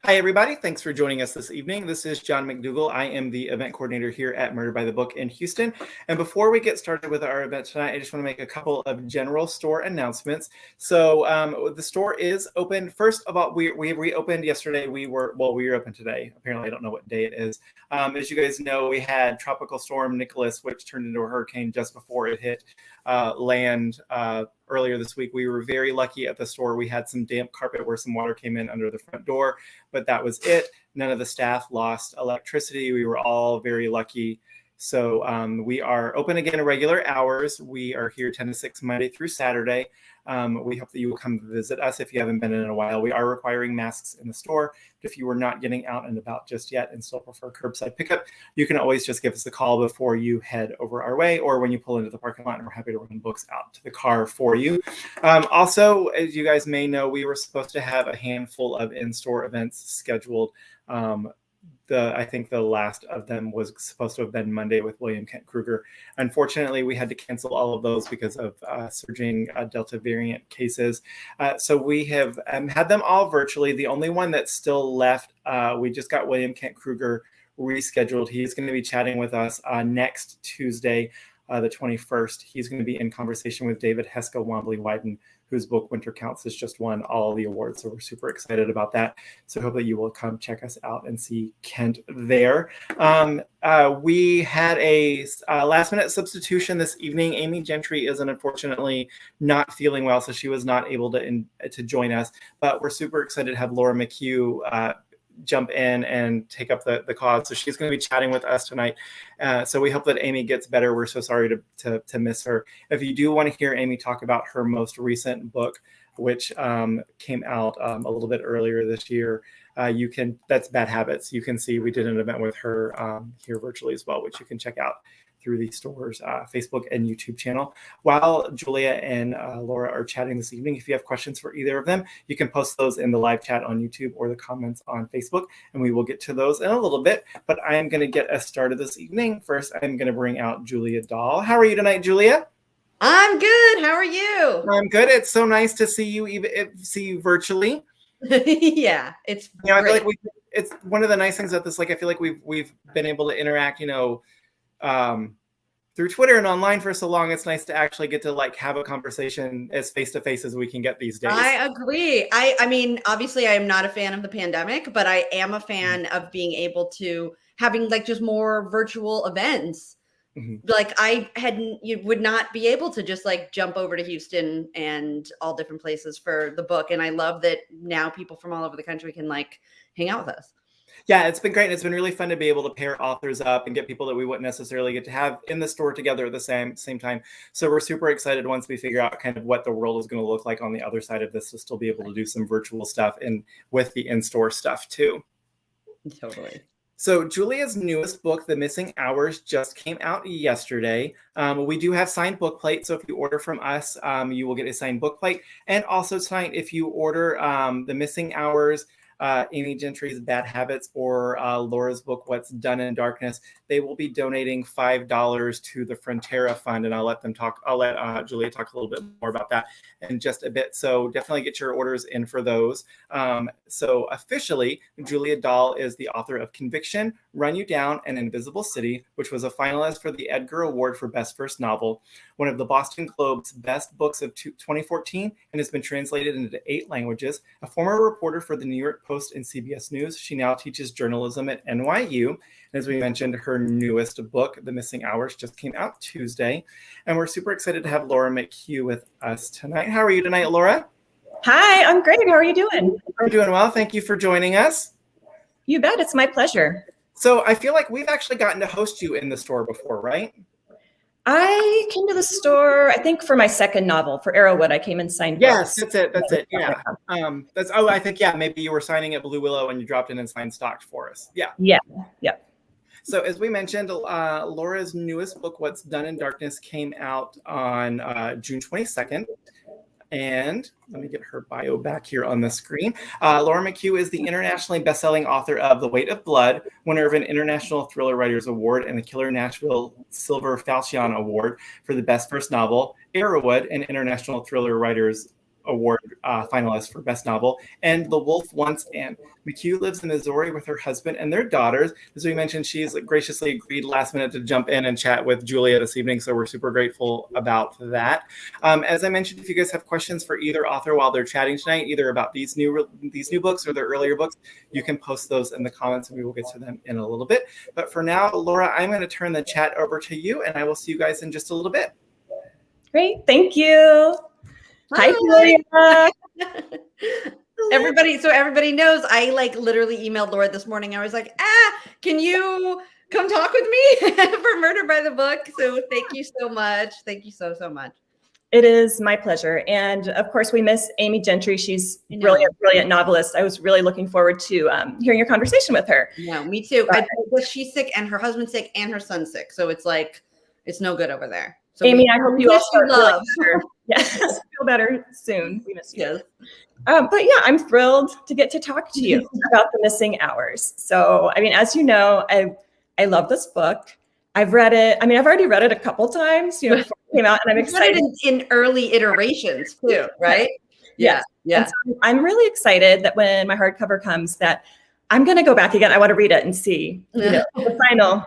Hi, everybody. Thanks for joining us this evening. This is John McDougall. I am the event coordinator here at Murder by the Book in Houston. And before we get started with our event tonight, I just want to make a couple of general store announcements. So the store is open. First of all, we reopened yesterday. We were open today. Apparently, I don't know what day it is. As you guys know, we had Tropical Storm Nicholas, which turned into a hurricane just before it hit land earlier this week. We were very lucky at the store. We had some damp carpet where some water came in under the front door, but that was it. None of the staff lost electricity. We were all very lucky. So we are open again at regular hours. We are here 10 to 6 Monday through Saturday. We hope that you will come visit us if you haven't been in a while. We are requiring masks in the store. If you are not getting out and about just yet and still prefer curbside pickup, you can always just give us a call before you head over our way or when you pull into the parking lot, and we're happy to run books out to the car for you. Also, as you guys may know, we were supposed to have a handful of in-store events scheduled. I think the last of them was supposed to have been Monday with William Kent Kruger. Unfortunately, we had to cancel all of those because of surging Delta variant cases. So we have had them all virtually. The only one that's still left, we just got William Kent Kruger rescheduled. He's going to be chatting with us next Tuesday, the 21st. He's going to be in conversation with David Heska Wombly-Wyden, whose book Winter Counts has just won all the awards. So we're super excited about that. So I hope that you will come check us out and see Kent there. We had a last minute substitution this evening. Amy Gentry is unfortunately not feeling well, so she was not able to join us, but we're super excited to have Laura McHugh jump in and take up the cause. So she's going to be chatting with us tonight. So we hope that Amy gets better. We're so sorry to miss her. If you do want to hear Amy talk about her most recent book, which came out a little bit earlier this year, that's Bad Habits. You can see we did an event with her here virtually as well, which you can check out through the store's Facebook and YouTube channel. While Julia and Laura are chatting this evening, if you have questions for either of them, you can post those in the live chat on YouTube or the comments on Facebook, and we will get to those in a little bit. But I am going to get us started this evening. First, I'm going to bring out Julia Dahl. How are you tonight, Julia? I'm good. How are you? I'm good. It's so nice to see you virtually. Yeah, it's great. I feel like it's one of the nice things about this. Like, I feel like we've been able to interact, through Twitter and online for so long. It's nice to actually get to have a conversation as face-to-face as we can get these days. I agree. I mean, obviously I am not a fan of the pandemic, but I am a fan of being able to having just more virtual events. Mm-hmm. You would not be able to just jump over to Houston and all different places for the book. And I love that now people from all over the country can hang out with us. Yeah, it's been great. And it's been really fun to be able to pair authors up and get people that we wouldn't necessarily get to have in the store together at the same time. So we're super excited once we figure out kind of what the world is going to look like on the other side of this, to still be able to do some virtual stuff and with the in-store stuff too. Totally. So Julia's newest book, The Missing Hours, just came out yesterday. We do have signed book plate. So if you order from us, you will get a signed book plate. And also tonight, if you order The Missing Hours, Amy Gentry's Bad Habits, or Laura's book, What's Done in Darkness, they will be donating $5 to the Frontera Fund, and I'll let Julia talk a little bit more about that in just a bit. So definitely get your orders in for those. So officially, Julia Dahl is the author of Conviction, Run You Down, and Invisible City, which was a finalist for the Edgar Award for Best First Novel, one of the Boston Globe's best books of 2014, and has been translated into 8 languages. A former reporter for the New York Post and CBS News, she now teaches journalism at NYU. And as we mentioned, her newest book, The Missing Hours, just came out Tuesday. And we're super excited to have Laura McHugh with us tonight. How are you tonight, Laura? Hi, I'm great. How are you doing? I'm doing well. Thank you for joining us. You bet. It's my pleasure. So I feel like we've actually gotten to host you in the store before, right? I came to the store, I think, for my second novel, for Arrowood. I came and signed Yes, books. that's it. Yeah. I think, maybe you were signing at Blue Willow and you dropped in and signed stock for us. Yeah. So as we mentioned, Laura's newest book, What's Done in Darkness, came out on June 22nd. And let me get her bio back here on the screen. Laura McHugh is the internationally best-selling author of The Weight of Blood, winner of an International Thriller Writers Award and the Killer Nashville Silver Falchion Award for the Best First Novel, Arrowood, an International Thriller Writers Award finalist for Best Novel. And The Wolf Wants Anne. McHugh lives in Missouri with her husband and their daughters. As we mentioned, she's graciously agreed last minute to jump in and chat with Julia this evening, so we're super grateful about that. As I mentioned, if you guys have questions for either author while they're chatting tonight, either about these new books or their earlier books, you can post those in the comments and we will get to them in a little bit. But for now, Laura, I'm going to turn the chat over to you, and I will see you guys in just a little bit. Great. Thank you. Hi, Julia. Everybody knows I literally emailed Laura this morning. I was like, can you come talk with me for Murder by the Book? So thank you so much. Thank you so much. It is my pleasure. And of course, we miss Amy Gentry. She's really a brilliant novelist. I was really looking forward to hearing your conversation with her. No, me too. She's sick and her husband's sick and her son's sick. So it's it's no good over there. So Amy, I hope you all feel love. Yes, feel better soon. We miss you. Yes. But yeah, I'm thrilled to get to talk to you about The Missing Hours. So, I mean, as you know, I love this book. I've read it. I mean, I've already read it a couple times, before it came out, and I'm excited. In early iterations too, right? Yeah. And so I'm really excited that when my hardcover comes, that I'm going to go back again. I want to read it and see, the final.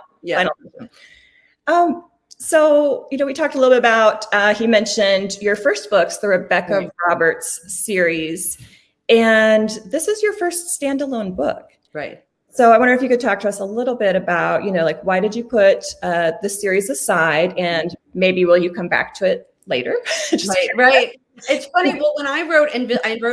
So, we talked a little bit about, he mentioned your first books, the Rebecca Roberts series, and this is your first standalone book. Right. So I wonder if you could talk to us a little bit about, why did you put this series aside, and maybe will you come back to it later? Right. It's funny. Well, when I wrote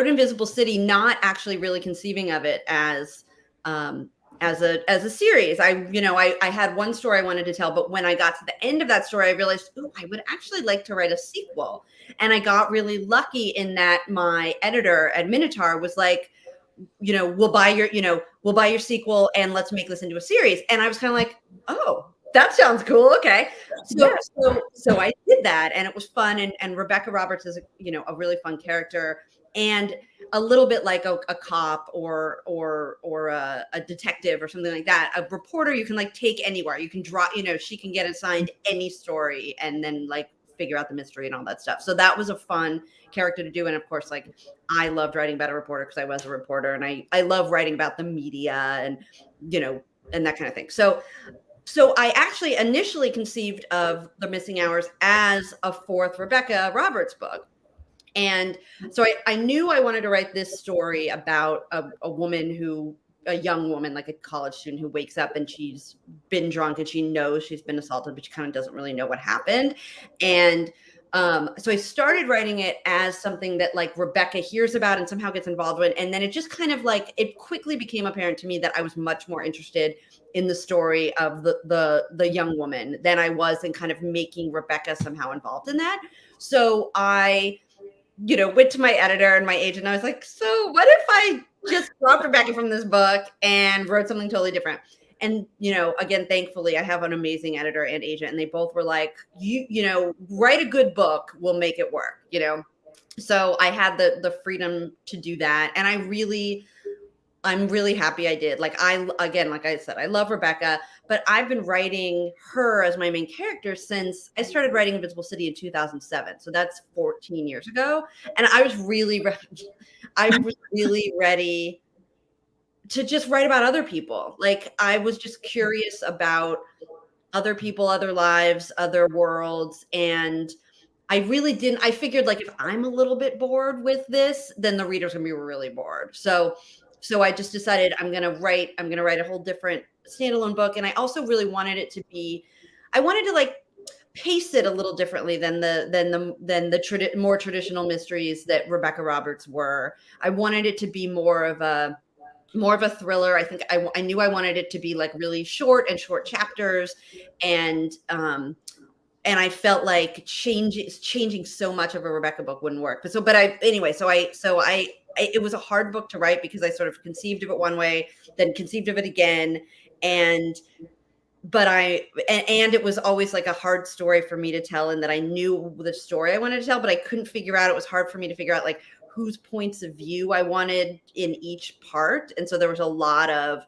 Invisible City, not actually really conceiving of it as a series. I had one story I wanted to tell, but when I got to the end of that story, I realized, I would actually like to write a sequel. And I got really lucky in that my editor at Minotaur was like, we'll buy your sequel and let's make this into a series. And I was kind of like, oh, that sounds cool. Okay. So I did that, and it was fun. And Rebecca Roberts is, a really fun character, and a little bit like a cop or a detective or something like that. A reporter you can take anywhere. You can draw, she can get assigned any story and then figure out the mystery and all that stuff. So that was a fun character to do. And of course, I loved writing about a reporter because I was a reporter, and I love writing about the media and, and that kind of thing. So I actually initially conceived of The Missing Hours as a fourth Rebecca Roberts book. And so I knew I wanted to write this story about a young woman, like a college student, who wakes up and she's been drunk and she knows she's been assaulted, but she kind of doesn't really know what happened. And so I started writing it as something that Rebecca hears about and somehow gets involved with. And then it just kind of it quickly became apparent to me that I was much more interested in the story of the young woman than I was in kind of making Rebecca somehow involved in that. So I went to my editor and my agent. And I was like, so what if I just dropped Rebecca from this book and wrote something totally different? And, again, thankfully, I have an amazing editor and agent, and they both were like, write a good book, we'll make it work, So I had the freedom to do that. And I'm really happy I did. Like I said, I love Rebecca, but I've been writing her as my main character since I started writing Invisible City in 2007. So that's 14 years ago. And I was really ready to just write about other people. I was just curious about other people, other lives, other worlds. And I figured if I'm a little bit bored with this, then the reader's gonna be really bored. So I just decided I'm gonna write a whole different standalone book. And I also really wanted it to be, I wanted to pace it a little differently than the more traditional mysteries that Rebecca Roberts were. I wanted it to be more of a thriller. I think I knew I wanted it to be really short chapters, and I felt like changing so much of a Rebecca book wouldn't work. It was a hard book to write because I sort of conceived of it one way, then conceived of it again. And it was always a hard story for me to tell, and that I knew the story I wanted to tell, but I couldn't figure out, it was hard for me to figure out whose points of view I wanted in each part. And so there was a lot of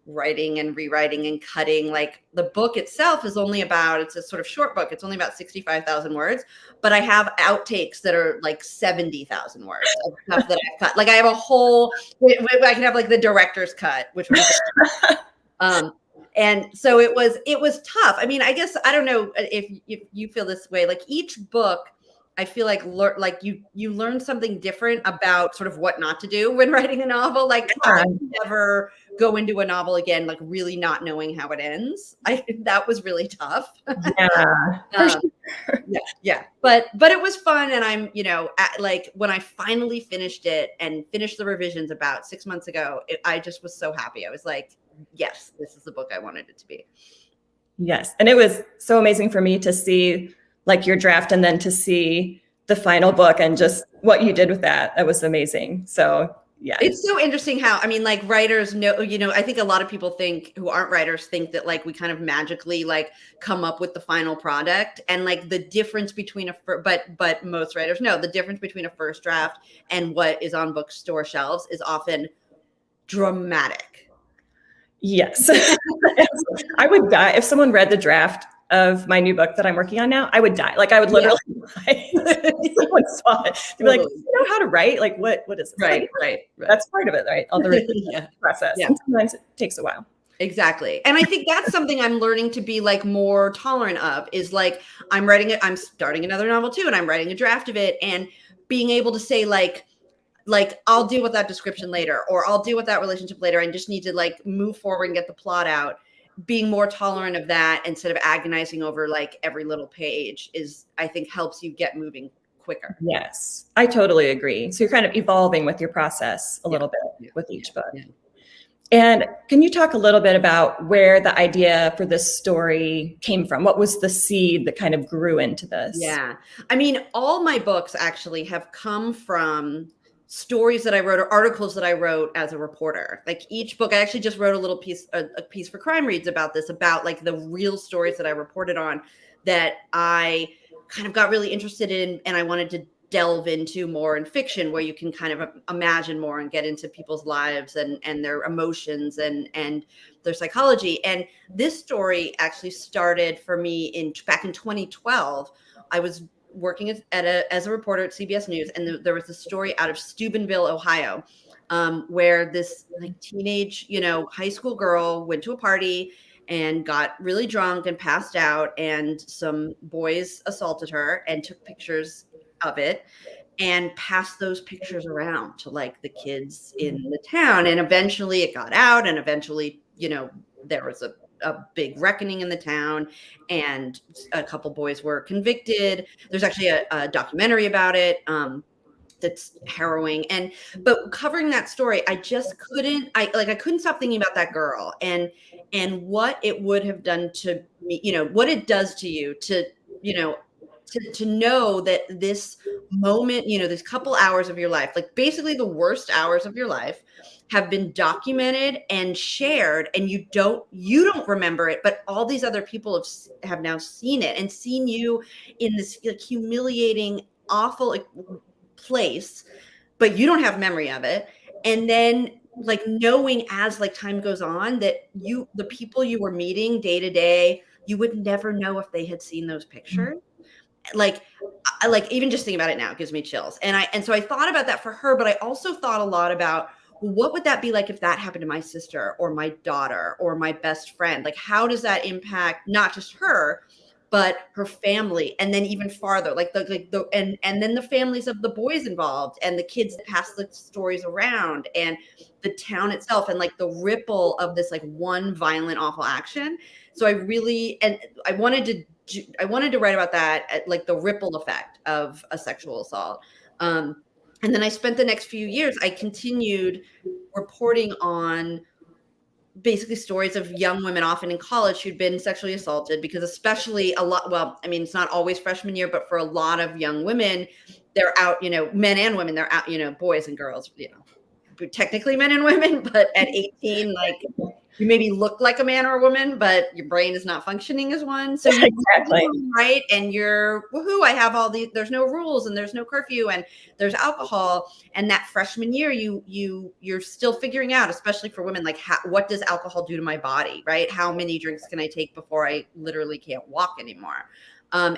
writing and rewriting and cutting. Like the book itself is only about, it's a sort of short book. It's only about 65,000 words, but I have outtakes that are like 70,000 words of stuff that I've cut. Like I have a whole, I can have like the director's cut, which would be and so it was tough. I mean, I guess, I don't know if you feel this way, like each book, I feel like you learn something different about sort of what not to do when writing a novel. Like I never go into a novel again, like really not knowing how it ends. That was really tough. Yeah. But it was fun. And I'm, like when I finally finished it and finished the revisions about 6 months ago, I just was so happy. I was like, yes, this is the book I wanted it to be. Yes. And it was so amazing for me to see like your draft and then to see the final book and just what you did with that. That was amazing. So yeah. It's so interesting how, I mean, like writers know, I think a lot of people who aren't writers think that like we kind of magically like come up with the final product, and like the difference between but most writers know the difference between a first draft and what is on bookstore shelves is often dramatic. Yes. I would die if someone read the draft of my new book that I'm working on now. I would die. Like I would literally die. Someone saw it. They'd be like, you know how to write? Like what is this? Right. That's part of it, right? All the written process. Yeah. And sometimes it takes a while. Exactly. And I think that's something I'm learning to be like more tolerant of, is like I'm starting another novel too, and I'm writing a draft of it, and being able to say like I'll deal with that description later, or I'll deal with that relationship later. I just need to like move forward and get the plot out. Being more tolerant of that instead of agonizing over like every little page I think helps you get moving quicker. Yes, I totally agree. So you're kind of evolving with your process a little bit with each book. Yeah. And can you talk a little bit about where the idea for this story came from? What was the seed that kind of grew into this? Yeah. I mean, all my books actually have come from stories that I wrote or articles that I wrote as a reporter. Like each book, I actually just wrote a piece for Crime Reads about this, about like the real stories that I reported on that I kind of got really interested in, and I wanted to delve into more in fiction, where you can kind of imagine more and get into people's lives and their emotions and their psychology. And this story actually started for me back in 2012. I was working as a reporter at CBS News, and there was a story out of Steubenville, Ohio, where this like teenage, high school girl went to a party and got really drunk and passed out, and some boys assaulted her and took pictures of it and passed those pictures around to like the kids in the town. And eventually it got out, and eventually, there was a big reckoning in the town, and a couple boys were convicted. There's actually a documentary about it that's harrowing. But covering that story, I just couldn't stop thinking about that girl and what it would have done to me, what it does to you to know that this moment, this couple hours of your life, like basically the worst hours of your life, have been documented and shared, and you don't remember it, but all these other people have now seen it and seen you in this like humiliating, awful place, but you don't have memory of it. And then like knowing as like time goes on that the people you were meeting day to day, you would never know if they had seen those pictures. Like even just thinking about it now gives me chills. And so I thought about that for her, but I also thought a lot about, what would that be like if that happened to my sister or my daughter or my best friend? Like, how does that impact not just her, but her family, and then even farther, and then the families of the boys involved and the kids that pass the stories around and the town itself, and like the ripple of this like one violent, awful action. So I wanted to write about that, like the ripple effect of a sexual assault. And then I spent the next few years, I continued reporting on basically stories of young women, often in college, who'd been sexually assaulted, because especially it's not always freshman year, but for a lot of young women, they're out, men and women, they're out, boys and girls, technically men and women, but at 18, like you maybe look like a man or a woman, but your brain is not functioning as one. So Exactly. right. And you're woohoo, I have all these, there's no rules and there's no curfew and there's alcohol. And that freshman year, you're still figuring out, especially for women, like what does alcohol do to my body, right? How many drinks can I take before I literally can't walk anymore? And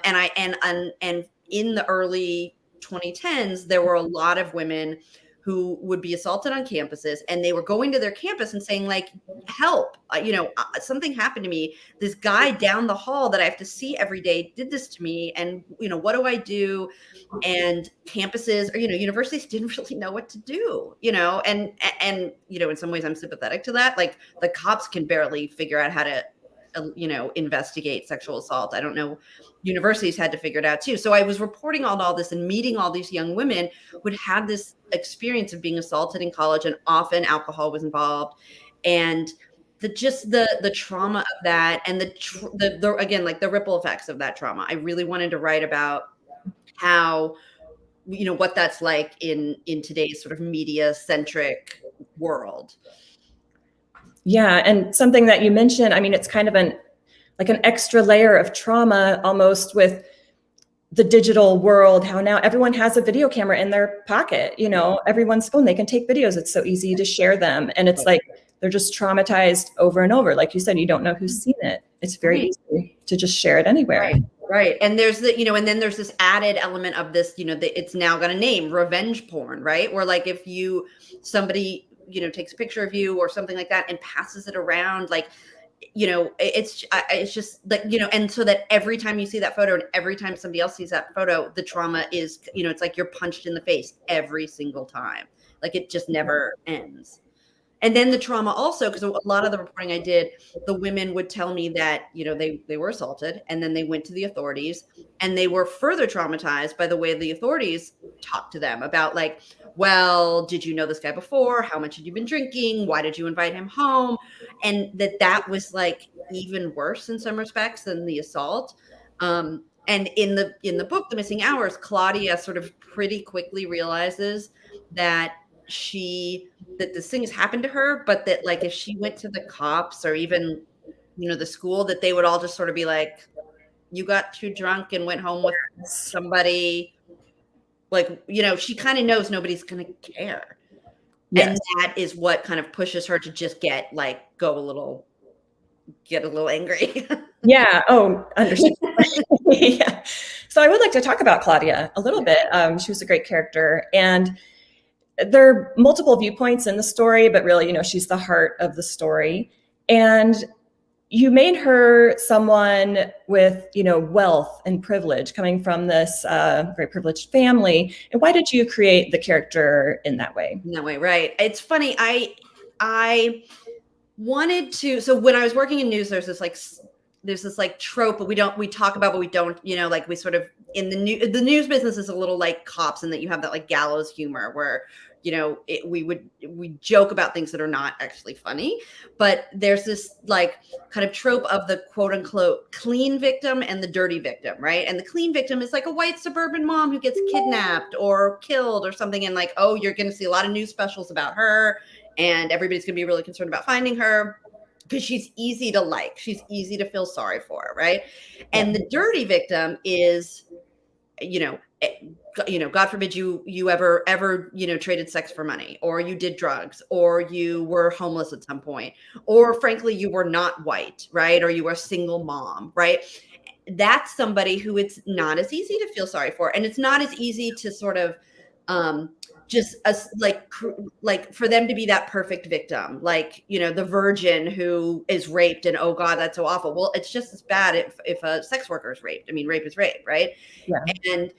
in the early 2010s, there were a lot of women who would be assaulted on campuses, and they were going to their campus and saying like, help, something happened to me. This guy down the hall that I have to see every day did this to me. And, what do I do? And campuses or, universities didn't really know what to do, and, in some ways I'm sympathetic to that. Like the cops can barely figure out how to, investigate sexual assault. I don't know. Universities had to figure it out too. So I was reporting on all this and meeting all these young women who would have this experience of being assaulted in college, and often alcohol was involved. And the trauma of that, and the again, like the ripple effects of that trauma. I really wanted to write about how, what that's like in today's sort of media centric world. Yeah. And something that you mentioned, I mean, it's kind of an extra layer of trauma almost with the digital world, how now everyone has a video camera in their pocket, everyone's phone, they can take videos. It's so easy to share them. And it's like, they're just traumatized over and over. Like you said, you don't know who's seen it. It's very easy to just share it anywhere. Right. And there's and then there's this added element of this, it's now got a name, revenge porn, right? Where like if somebody takes a picture of you or something like that and passes it around, like, it's just like, and so that every time you see that photo and every time somebody else sees that photo, the trauma is, it's like you're punched in the face every single time. Like it just never ends. And then the trauma also, because a lot of the reporting I did, the women would tell me that, they were assaulted and then they went to the authorities and they were further traumatized by the way the authorities talked to them about like, well, did you know this guy before? How much had you been drinking? Why did you invite him home? And that was like even worse in some respects than the assault. And in the book, The Missing Hours, Claudia sort of pretty quickly realizes that this thing has happened to her, but that like if she went to the cops or even the school, that they would all just sort of be like, you got too drunk and went home with somebody. Like, she kind of knows nobody's gonna care. Yes. And that is what kind of pushes her to just get a little angry. Yeah. Oh, understand. Yeah. So I would like to talk about Claudia a little bit. She was a great character, and there are multiple viewpoints in the story, but really, she's the heart of the story. And you made her someone with, wealth and privilege, coming from this very privileged family. And why did you create the character in that way? In that way, right. It's funny. I wanted to, so when I was working in news, there's this trope, but we talk about, but we don't, like we sort of, in the news business is a little like Cops, in that you have that like gallows humor where, we joke about things that are not actually funny, but there's this like kind of trope of the quote unquote clean victim and the dirty victim, right? And the clean victim is like a white suburban mom who gets kidnapped or killed or something. And like, oh, you're going to see a lot of news specials about her and everybody's going to be really concerned about finding her because she's easy to like, she's easy to feel sorry for, right? And the dirty victim is, God forbid you ever traded sex for money, or you did drugs, or you were homeless at some point, or frankly, you were not white, right? Or you were a single mom, right? That's somebody who it's not as easy to feel sorry for. And it's not as easy to sort of like for them to be that perfect victim, like, the virgin who is raped and, oh God, that's so awful. Well, it's just as bad if a sex worker is raped. I mean, rape is rape, right? Yeah. And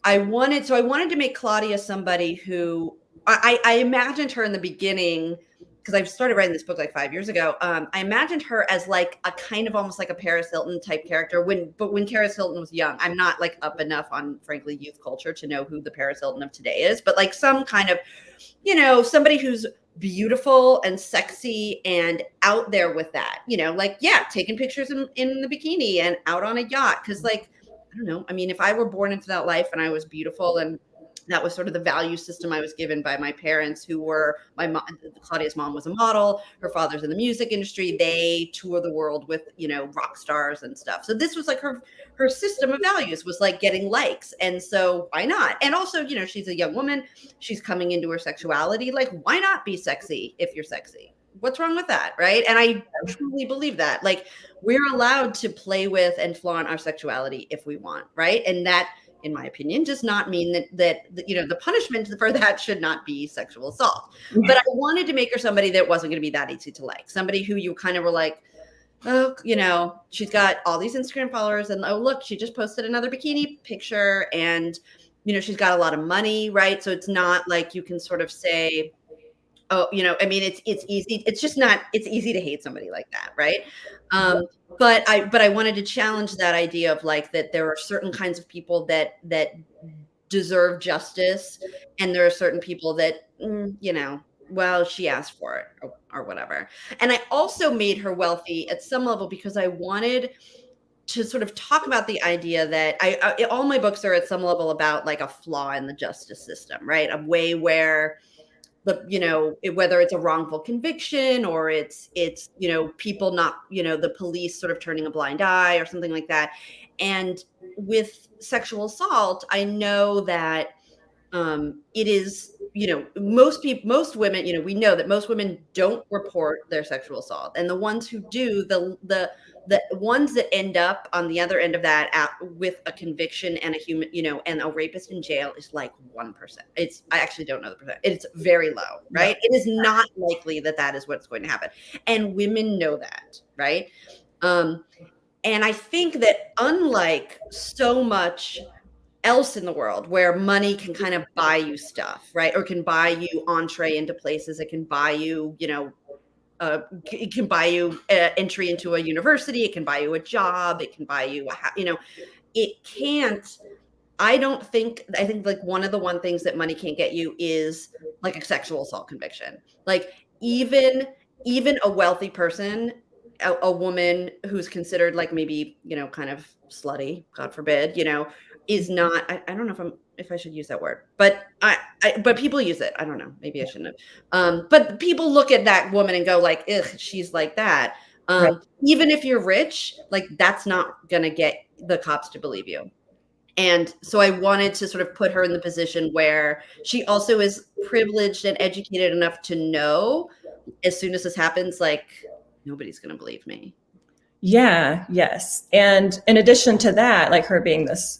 I wanted to make Claudia somebody who I imagined her in the beginning, because I started writing this book like 5 years ago. I imagined her as like a kind of almost like a Paris Hilton type character when Paris Hilton was young. I'm not like up enough on, frankly, youth culture to know who the Paris Hilton of today is, but like some kind of, somebody who's beautiful and sexy and out there with that, taking pictures in the bikini and out on a yacht. Cause like, I don't know. I mean, if I were born into that life and I was beautiful and That was sort of the value system I was given by my parents, who were Claudia's mom was a model. Her father's in the music industry. They tour the world with, rock stars and stuff. So this was like her system of values was like getting likes. And so why not? And also, she's a young woman. She's coming into her sexuality. Like, why not be sexy if you're sexy? What's wrong with that? Right. And I truly believe that, like, we're allowed to play with and flaunt our sexuality if we want. Right. And that, in my opinion, does not mean that the punishment for that should not be sexual assault. Yeah. But I wanted to make her somebody that wasn't going to be that easy to like, somebody who you kind of were like, oh, she's got all these Instagram followers, and oh, look, she just posted another bikini picture, and she's got a lot of money, right? So it's not like you can sort of say, oh, it's easy. It's just not, it's easy to hate somebody like that. Right. But I wanted to challenge that idea of like, that there are certain kinds of people that deserve justice. And there are certain people that, well, she asked for it or whatever. And I also made her wealthy at some level because I wanted to sort of talk about the idea that all my books are at some level about like a flaw in the justice system, right? A way where whether it's a wrongful conviction or it's people not, the police sort of turning a blind eye or something like that. And with sexual assault, I know that it is, most women, we know that most women don't report their sexual assault. And the ones who do, the ones that end up on the other end of that with a conviction and a human, and a rapist in jail is like 1%. I actually don't know the percent. It's very low, right? It is not likely that is what's going to happen. And women know that, right? And I think that unlike so much else in the world where money can kind of buy you stuff, right? Or can buy you entree into places, it can buy you, it can buy you entry into a university. It can buy you a job. It can buy you, it can't. I think like one of the things that money can't get you is like a sexual assault conviction. Like even a wealthy person, a woman who's considered like maybe, kind of slutty, God forbid, is not, I don't know if I should use that word, but but people use it. I don't know. Maybe I shouldn't have. But people look at that woman and go like, ugh, she's like that. Right. Even if you're rich, like that's not going to get the cops to believe you. And so I wanted to sort of put her in the position where she also is privileged and educated enough to know as soon as this happens, like nobody's going to believe me. Yeah. Yes. And in addition to that, like her being this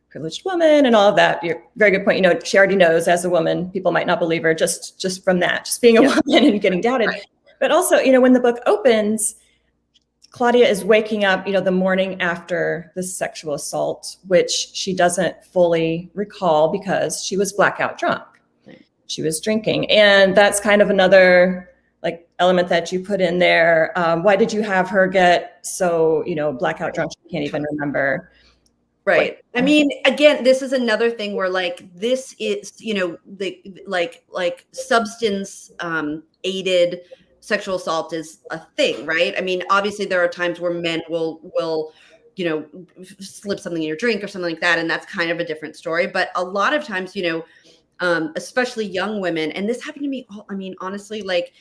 privileged woman and all of that, you're very good point. She already knows as a woman, people might not believe her just from that, just being a woman and getting doubted. Right. But also, when the book opens, Claudia is waking up, the morning after the sexual assault, which she doesn't fully recall because she was blackout drunk. Right. She was drinking. And that's kind of another like element that you put in there. Why did you have her get so, blackout drunk? She can't even remember. Right. I mean, again, this is another thing where like, this is, the like substance aided sexual assault is a thing, right? I mean, obviously there are times where men will, slip something in your drink or something like that. And that's kind of a different story. But a lot of times, especially young women, and this happened to me, honestly, like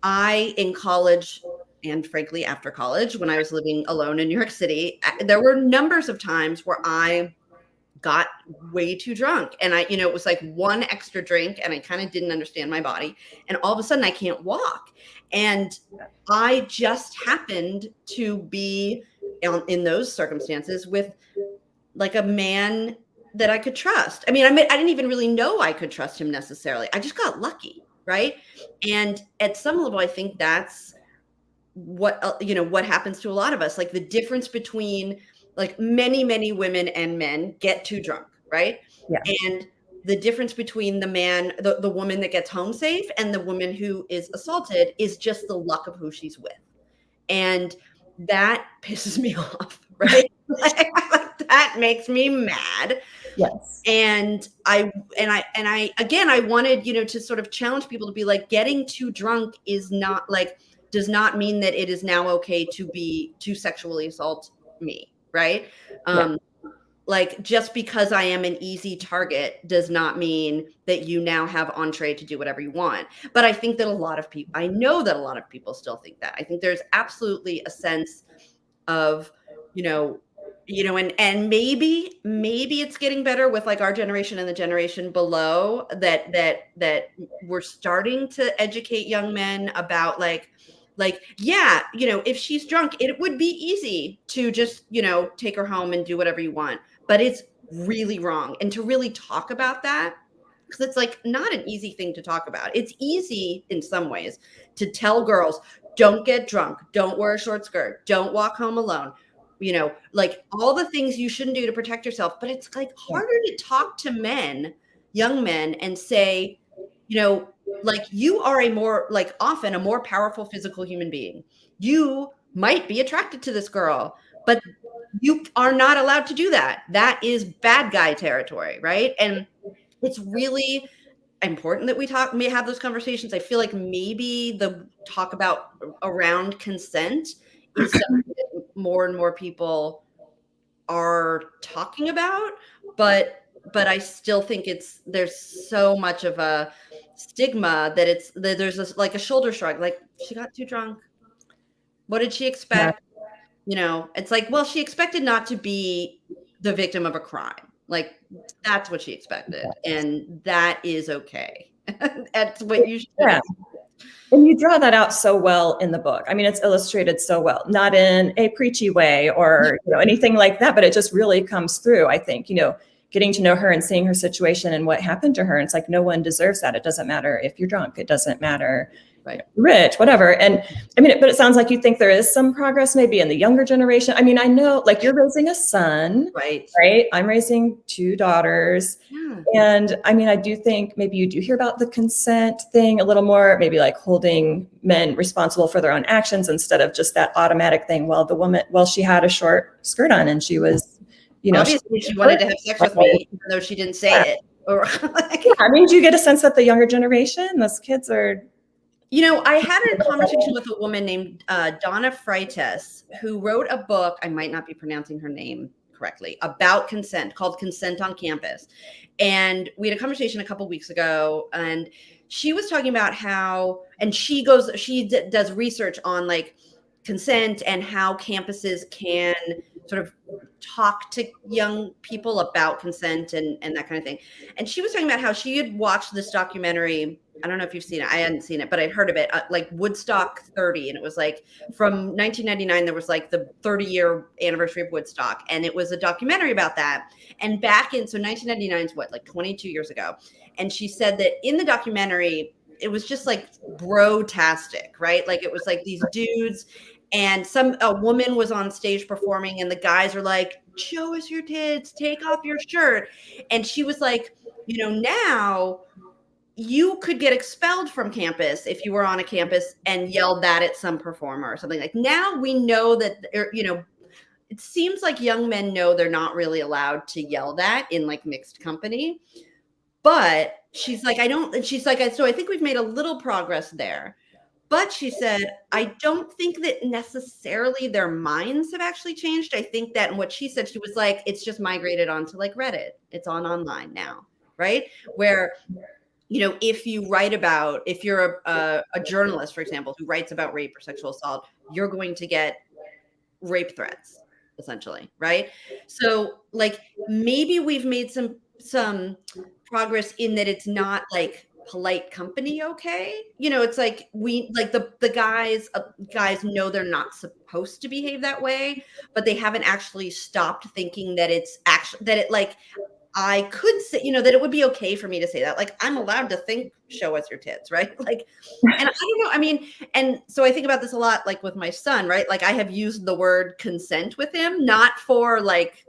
in college, and frankly, after college, when I was living alone in New York City, there were numbers of times where I got way too drunk. And it was like one extra drink and I kind of didn't understand my body. And all of a sudden I can't walk. And I just happened to be in those circumstances with like a man that I could trust. I didn't even really know I could trust him necessarily. I just got lucky. Right. And at some level, I think that's what happens to a lot of us. Like the difference between like many women and men get too drunk, right? Yeah. And the difference between the woman that gets home safe and the woman who is assaulted is just the luck of who she's with. And that pisses me off, right? Like, that makes me mad. Yes. And I wanted, to sort of challenge people to be like, getting too drunk is not like, does not mean that it is now okay to sexually assault me. Right. like, just because I am an easy target does not mean that you now have entree to do whatever you want. But I think that I know that a lot of people still think that. I think there's absolutely a sense of, and maybe it's getting better with like our generation and the generation below that we're starting to educate young men about yeah, if she's drunk, it would be easy to just, take her home and do whatever you want. But it's really wrong. And to really talk about that, because it's like not an easy thing to talk about. It's easy in some ways to tell girls, don't get drunk, don't wear a short skirt, don't walk home alone, like all the things you shouldn't do to protect yourself. But it's like harder to talk to men, young men, and say, like you are often a more powerful physical human being. You might be attracted to this girl, but you are not allowed to do that. That is bad guy territory, right? And it's really important that we may have those conversations. I feel like maybe the talk about around consent is something that more and more people are talking about, but I still think there's so much of a stigma that there's like a shoulder shrug, like she got too drunk. What did she expect? It's like, well, she expected not to be the victim of a crime. Like that's what she expected. And that is okay. That's what you should do. And you draw that out so well in the book. I mean, it's illustrated so well, not in a preachy way or anything like that, but it just really comes through, I think, getting to know her and seeing her situation and what happened to her. And it's like, no one deserves that. It doesn't matter if you're drunk. It doesn't matter, right, rich, whatever. And I mean, but it sounds like you think there is some progress maybe in the younger generation. I mean, I know like you're raising a son, right? I'm raising 2 daughters. Yeah. And I mean, I do think maybe you do hear about the consent thing a little more, maybe like holding men responsible for their own actions instead of just that automatic thing. Well, she had a short skirt on and she was, obviously she wanted to have sex with me, even though she didn't say it. Or I mean, do you get a sense that the younger generation, those kids are, I had a conversation with a woman named Donna Freitas, who wrote a book, I might not be pronouncing her name correctly, about consent, called Consent on Campus. And we had a conversation a couple weeks ago, and she was talking about how, and she does research on like consent and how campuses can sort of talk to young people about consent and that kind of thing. And she was talking about how she had watched this documentary. I don't know if you've seen it. I hadn't seen it, but I'd heard of it, like Woodstock 30. And it was like from 1999, there was like the 30-year anniversary of Woodstock. And it was a documentary about that. And so 1999 is what, like 22 years ago. And she said that in the documentary, it was just like bro-tastic, right? Like it was like these dudes, and a woman was on stage performing and the guys are like, show us your tits, take off your shirt. And she was like, now you could get expelled from campus if you were on a campus and yelled that at some performer or something. Like now we know that, it seems like young men know they're not really allowed to yell that in like mixed company. But she's like, so I think we've made a little progress there. But she said, I don't think that necessarily their minds have actually changed. I think that, and what she said, she was like, it's just migrated onto like Reddit. It's online now, right? Where, if you're a journalist, for example, who writes about rape or sexual assault, you're going to get rape threats, essentially, right? So like maybe we've made some progress in that it's not like polite company, okay? It's like the guys know they're not supposed to behave that way, but they haven't actually stopped thinking that I could say, that it would be okay for me to say that. Like I'm allowed to think, show us your tits, right? Like, and I don't know. I mean, and so I think about this a lot, like with my son, right? Like I have used the word consent with him, not for like,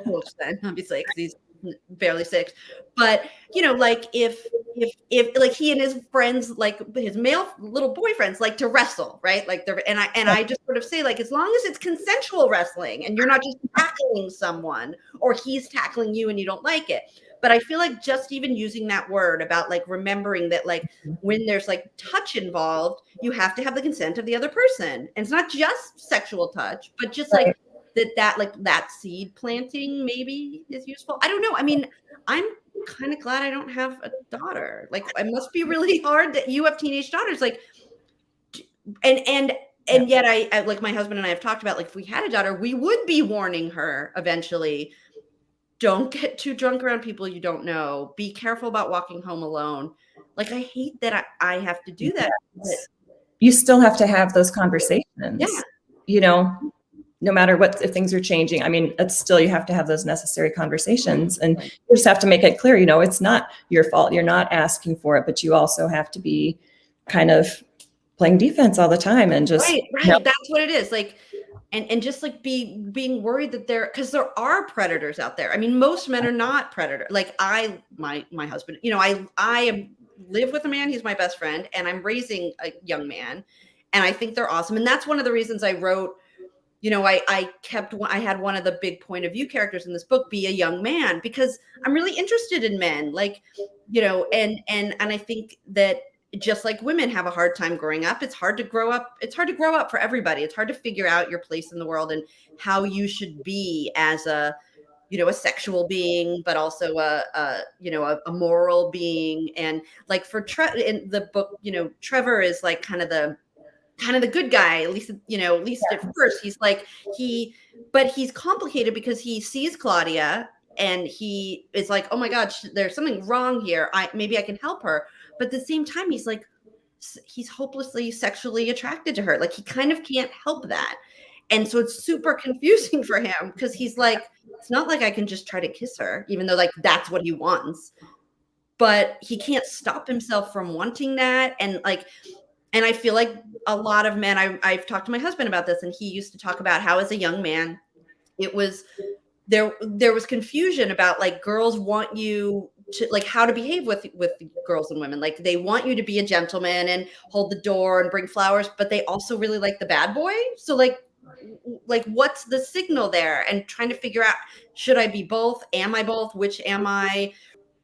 obviously, because he's barely 6, but like if like he and his friends, like his male little boyfriends, like to wrestle, right? Like I just sort of say, like, as long as it's consensual wrestling and you're not just tackling someone or he's tackling you and you don't like it. But I feel like just even using that word about like remembering that like when there's like touch involved, you have to have the consent of the other person. And it's not just sexual touch, but just like that like that seed planting maybe is useful. I don't know. I mean, I'm kind of glad I don't have a daughter. Like, it must be really hard that you have teenage daughters. Like, and yet I like my husband and I have talked about, like, if we had a daughter, we would be warning her eventually. Don't get too drunk around people you don't know. Be careful about walking home alone. Like, I hate that I have to do that. You still have to have those conversations. Yeah. You know, no matter what, if things are changing, I mean, it's still, you have to have those necessary conversations, and you just have to make it clear, you know, it's not your fault. You're not asking for it, but you also have to be kind of playing defense all the time and just, right. You know, That's what it is. Like, and just like being worried that because there are predators out there. I mean, most men are not predator. Like my husband, you know, I live with a man. He's my best friend, and I'm raising a young man, and I think they're awesome. And that's one of the reasons I wrote, you know, I had one of the big point of view characters in this book be a young man, because I'm really interested in men, like, you know, and I think that just like women have a hard time growing up, it's hard to grow up. It's hard to grow up for everybody. It's hard to figure out your place in the world and how you should be as a, you know, a sexual being, but also a moral being. And like for in the book, you know, Trevor is like kind of the good guy, at least at first. He's like, but he's complicated because he sees Claudia and he is like, oh my God, there's something wrong here. Maybe I can help her. But at the same time, he's hopelessly sexually attracted to her. Like, he kind of can't help that. And so it's super confusing for him, because he's like, it's not like I can just try to kiss her, even though like that's what he wants. But he can't stop himself from wanting that. And I feel like a lot of men, I've talked to my husband about this, and he used to talk about how as a young man, there was confusion about like girls want you to like how to behave with girls and women. Like, they want you to be a gentleman and hold the door and bring flowers, but they also really like the bad boy. So like what's the signal there? And trying to figure out, should I be both? Am I both? Which am I?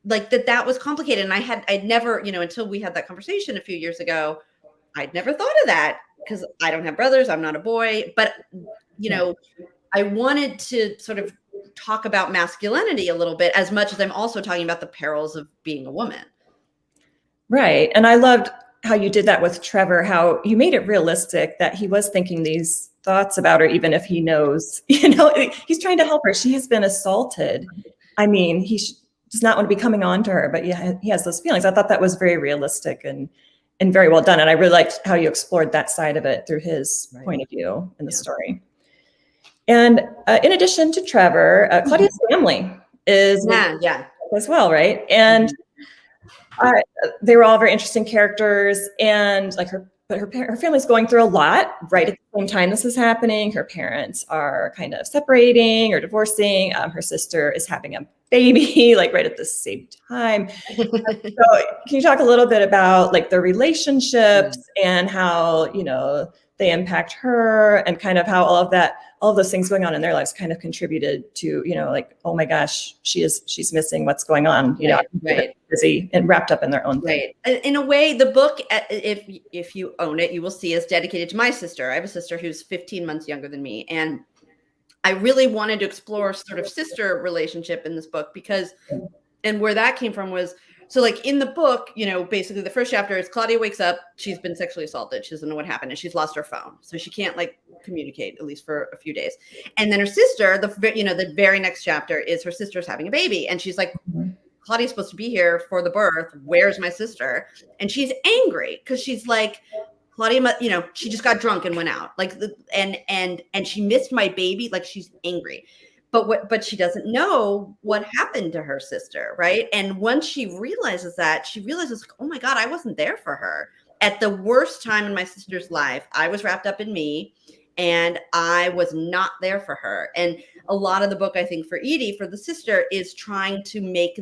Like that was complicated. And I'd never, you know, until we had that conversation a few years ago, I'd never thought of that, because I don't have brothers. I'm not a boy. But, you know, I wanted to sort of talk about masculinity a little bit, as much as I'm also talking about the perils of being a woman. Right. And I loved how you did that with Trevor, how you made it realistic that he was thinking these thoughts about her, even if he knows, you know, he's trying to help her. She has been assaulted. I mean, he does not want to be coming on to her, but yeah, he has those feelings. I thought that was very realistic and very well done. And I really liked how you explored that side of it through his point of view in the story. And in addition to Trevor, Claudia's family is as well, right? And they were all very interesting characters. And like her family's going through a lot right at the same time this is happening. Her parents are kind of separating or divorcing. Her sister is having a baby like right at the same time. So can you talk a little bit about like the relationships and how, you know, they impact her, and kind of how all of those things going on in their lives kind of contributed to, you know, like, oh my gosh, she's missing what's going on, you know, busy and wrapped up in their own thing. Right. In a way, the book, if you own it, you will see, is dedicated to my sister. I have a sister who's 15 months younger than me. And I really wanted to explore sort of sister relationship in this book, because, and where that came from was, so like in the book, you know, basically the first chapter is Claudia wakes up, she's been sexually assaulted. She doesn't know what happened, and she's lost her phone. So she can't like communicate, at least for a few days. And then her sister, the very next chapter is her sister's having a baby. And she's like, Claudia's supposed to be here for the birth. Where's my sister? And she's angry because she's like, Claudia, you know, she just got drunk and went out. Like, and she missed my baby. Like, she's angry. But she doesn't know what happened to her sister, right? And once she realizes that, oh my God, I wasn't there for her. At the worst time in my sister's life, I was wrapped up in me, and I was not there for her. And a lot of the book, I think, for Edie, for the sister, is trying to make,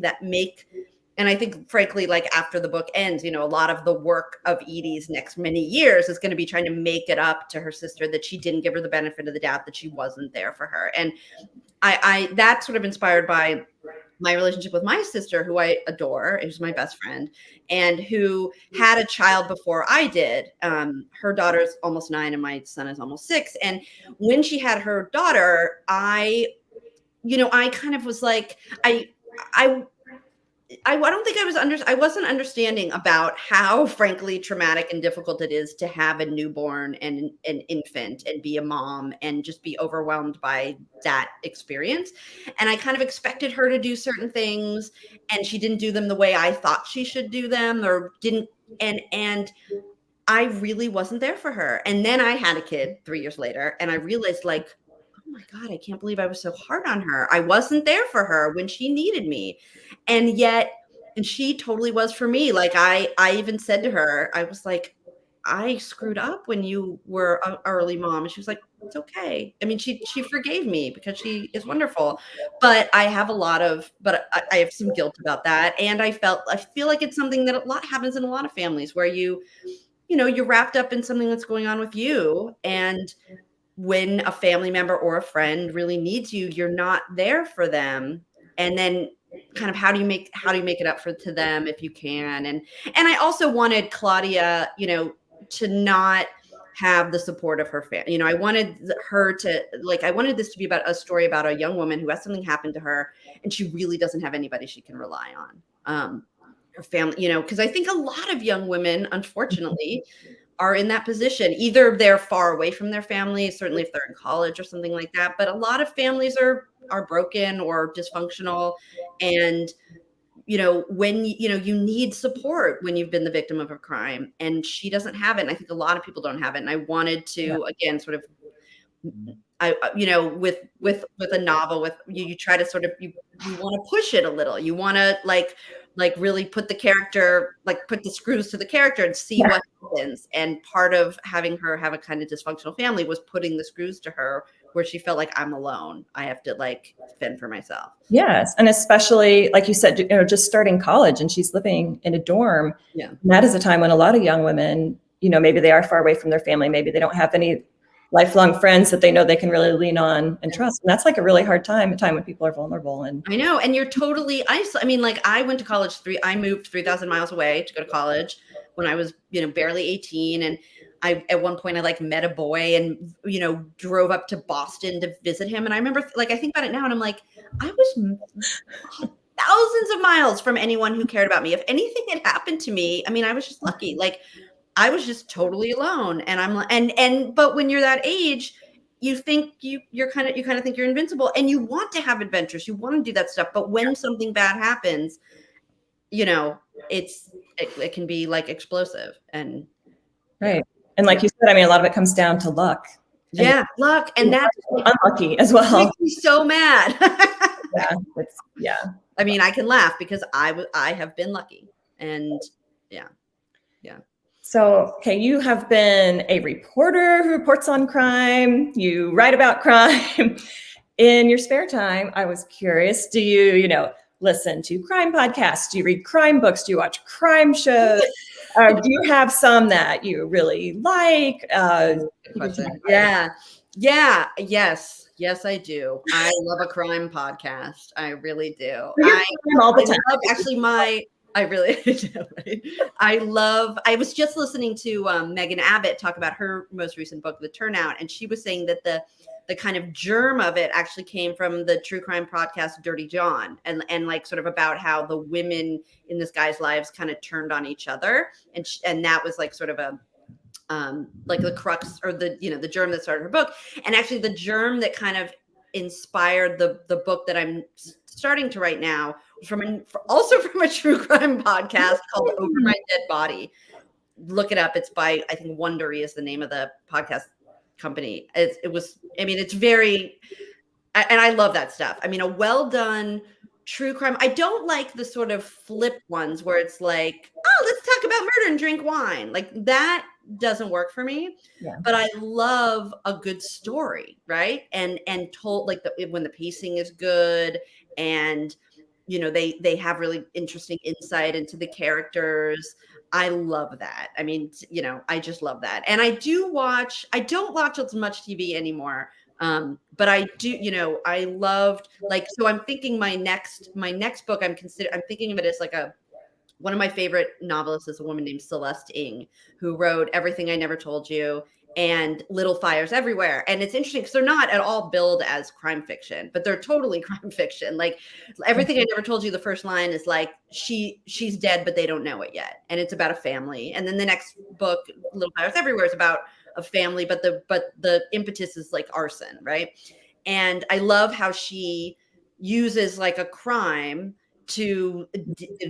and I think, frankly, like after the book ends, you know, a lot of the work of Edie's next many years is going to be trying to make it up to her sister that she didn't give her the benefit of the doubt, that she wasn't there for her. And I that's sort of inspired by my relationship with my sister, who I adore, who's my best friend, and who had a child before I did. Her daughter's almost 9 and my son is almost 6. And when she had her daughter, I kind of was like, I don't think I wasn't understanding about how frankly traumatic and difficult it is to have a newborn and an infant and be a mom and just be overwhelmed by that experience. And I kind of expected her to do certain things and she didn't do them the way I thought she should do them or didn't. And I really wasn't there for her. And then I had a kid 3 years later and I realized like, oh my God, I can't believe I was so hard on her. I wasn't there for her when she needed me. And she totally was for me. Like I even said to her, I was like, I screwed up when you were an early mom. And she was like, it's okay. I mean, she forgave me because she is wonderful, but I have I have some guilt about that. And I feel like it's something that happens in a lot of families where you're wrapped up in something that's going on with you. And when a family member or a friend really needs you, you're not there for them. And then kind of how do you make it up to them if you can? And I also wanted Claudia, to not have the support of her family. I wanted her to I wanted this to be about a story about a young woman who has something happen to her and she really doesn't have anybody she can rely on. Her family, because I think a lot of young women, unfortunately, are in that position. Either they're far away from their family, certainly if they're in college or something like that, but a lot of families are broken or dysfunctional. And, when, you need support when you've been the victim of a crime and she doesn't have it. And I think a lot of people don't have it. And I wanted to, again, sort of, with a novel, with you try to sort of, you want to push it a little. You want to like really put the character, put the screws to the character and see what happens. And part of having her have a kind of dysfunctional family was putting the screws to her where she felt like I'm alone. I have to fend for myself. Yes. And especially like you said, just starting college and she's living in a dorm. Yeah. And that is a time when a lot of young women, maybe they are far away from their family. Maybe they don't have any lifelong friends that they know they can really lean on and trust. And that's a really hard time, a time when people are vulnerable. And I know. And you're totally isolated. I mean, I went to college I moved 3,000 miles away to go to college when I was, barely 18. And at one point I met a boy and, drove up to Boston to visit him. And I remember I think about it now and I'm like, I was thousands of miles from anyone who cared about me. If anything had happened to me, I mean, I was just lucky. I was just totally alone. And I'm like, but when you're that age, you think you kind of think you're invincible and you want to have adventures. You want to do that stuff. But when something bad happens, it can be explosive and right. And like you said, I mean, a lot of it comes down to luck. Yeah, luck. And that's unlucky as well. Makes me so mad. Yeah. I mean, I can laugh because I have been lucky. And yeah. So, okay, you have been a reporter who reports on crime. You write about crime. In your spare time, I was curious, do you, listen to crime podcasts? Do you read crime books? Do you watch crime shows? Do you have some that you really like? Yeah. Yes, I do. I love a crime podcast. I really do. All the time. I really do. I was just listening to Megan Abbott talk about her most recent book, The Turnout, and she was saying that the kind of germ of it actually came from the true crime podcast Dirty John, and sort of about how the women in this guy's lives kind of turned on each other, and that was sort of a the crux or the germ that started her book, and actually the germ that kind of inspired the book that I'm starting to write now also from a true crime podcast called Over My Dead Body. Look it up. It's by, I think Wondery is the name of the podcast company. It's very, and I love that stuff. I mean, a well done true crime. I don't like the sort of flip ones where it's like, oh, let's talk about murder and drink wine. That doesn't work for me. Yeah. But I love a good story, right? And told when the pacing is good and they have really interesting insight into the characters. I love that. I mean, I just love that. And I don't watch as much TV anymore. But I do, I loved, like, so I'm thinking my next book, I'm thinking of it as like one of my favorite novelists is a woman named Celeste Ng, who wrote Everything I Never Told You and Little Fires Everywhere. And it's interesting because they're not at all billed as crime fiction, but they're totally crime fiction. Like Everything I Never Told You, the first line is like, she's dead, but they don't know it yet. And it's about a family. And then the next book, Little Fires Everywhere, is about a family, but the impetus is like arson, right? And I love how she uses like a crime to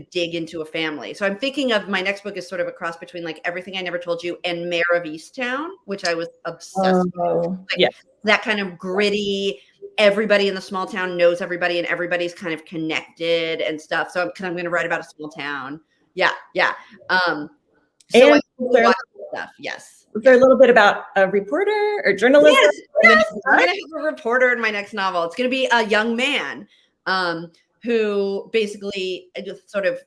dig into a family. So I'm thinking of my next book is sort of a cross between like Everything I Never Told You and Mare of Easttown, which I was obsessed with. Like, that kind of gritty, everybody in the small town knows everybody and everybody's kind of connected and stuff. So I'm going to write about a small town. Yeah. So and stuff. Yes. Is there a little bit about a reporter or journalism? Yes. I'm going to have a reporter in my next novel. It's going to be a young man who basically just sort of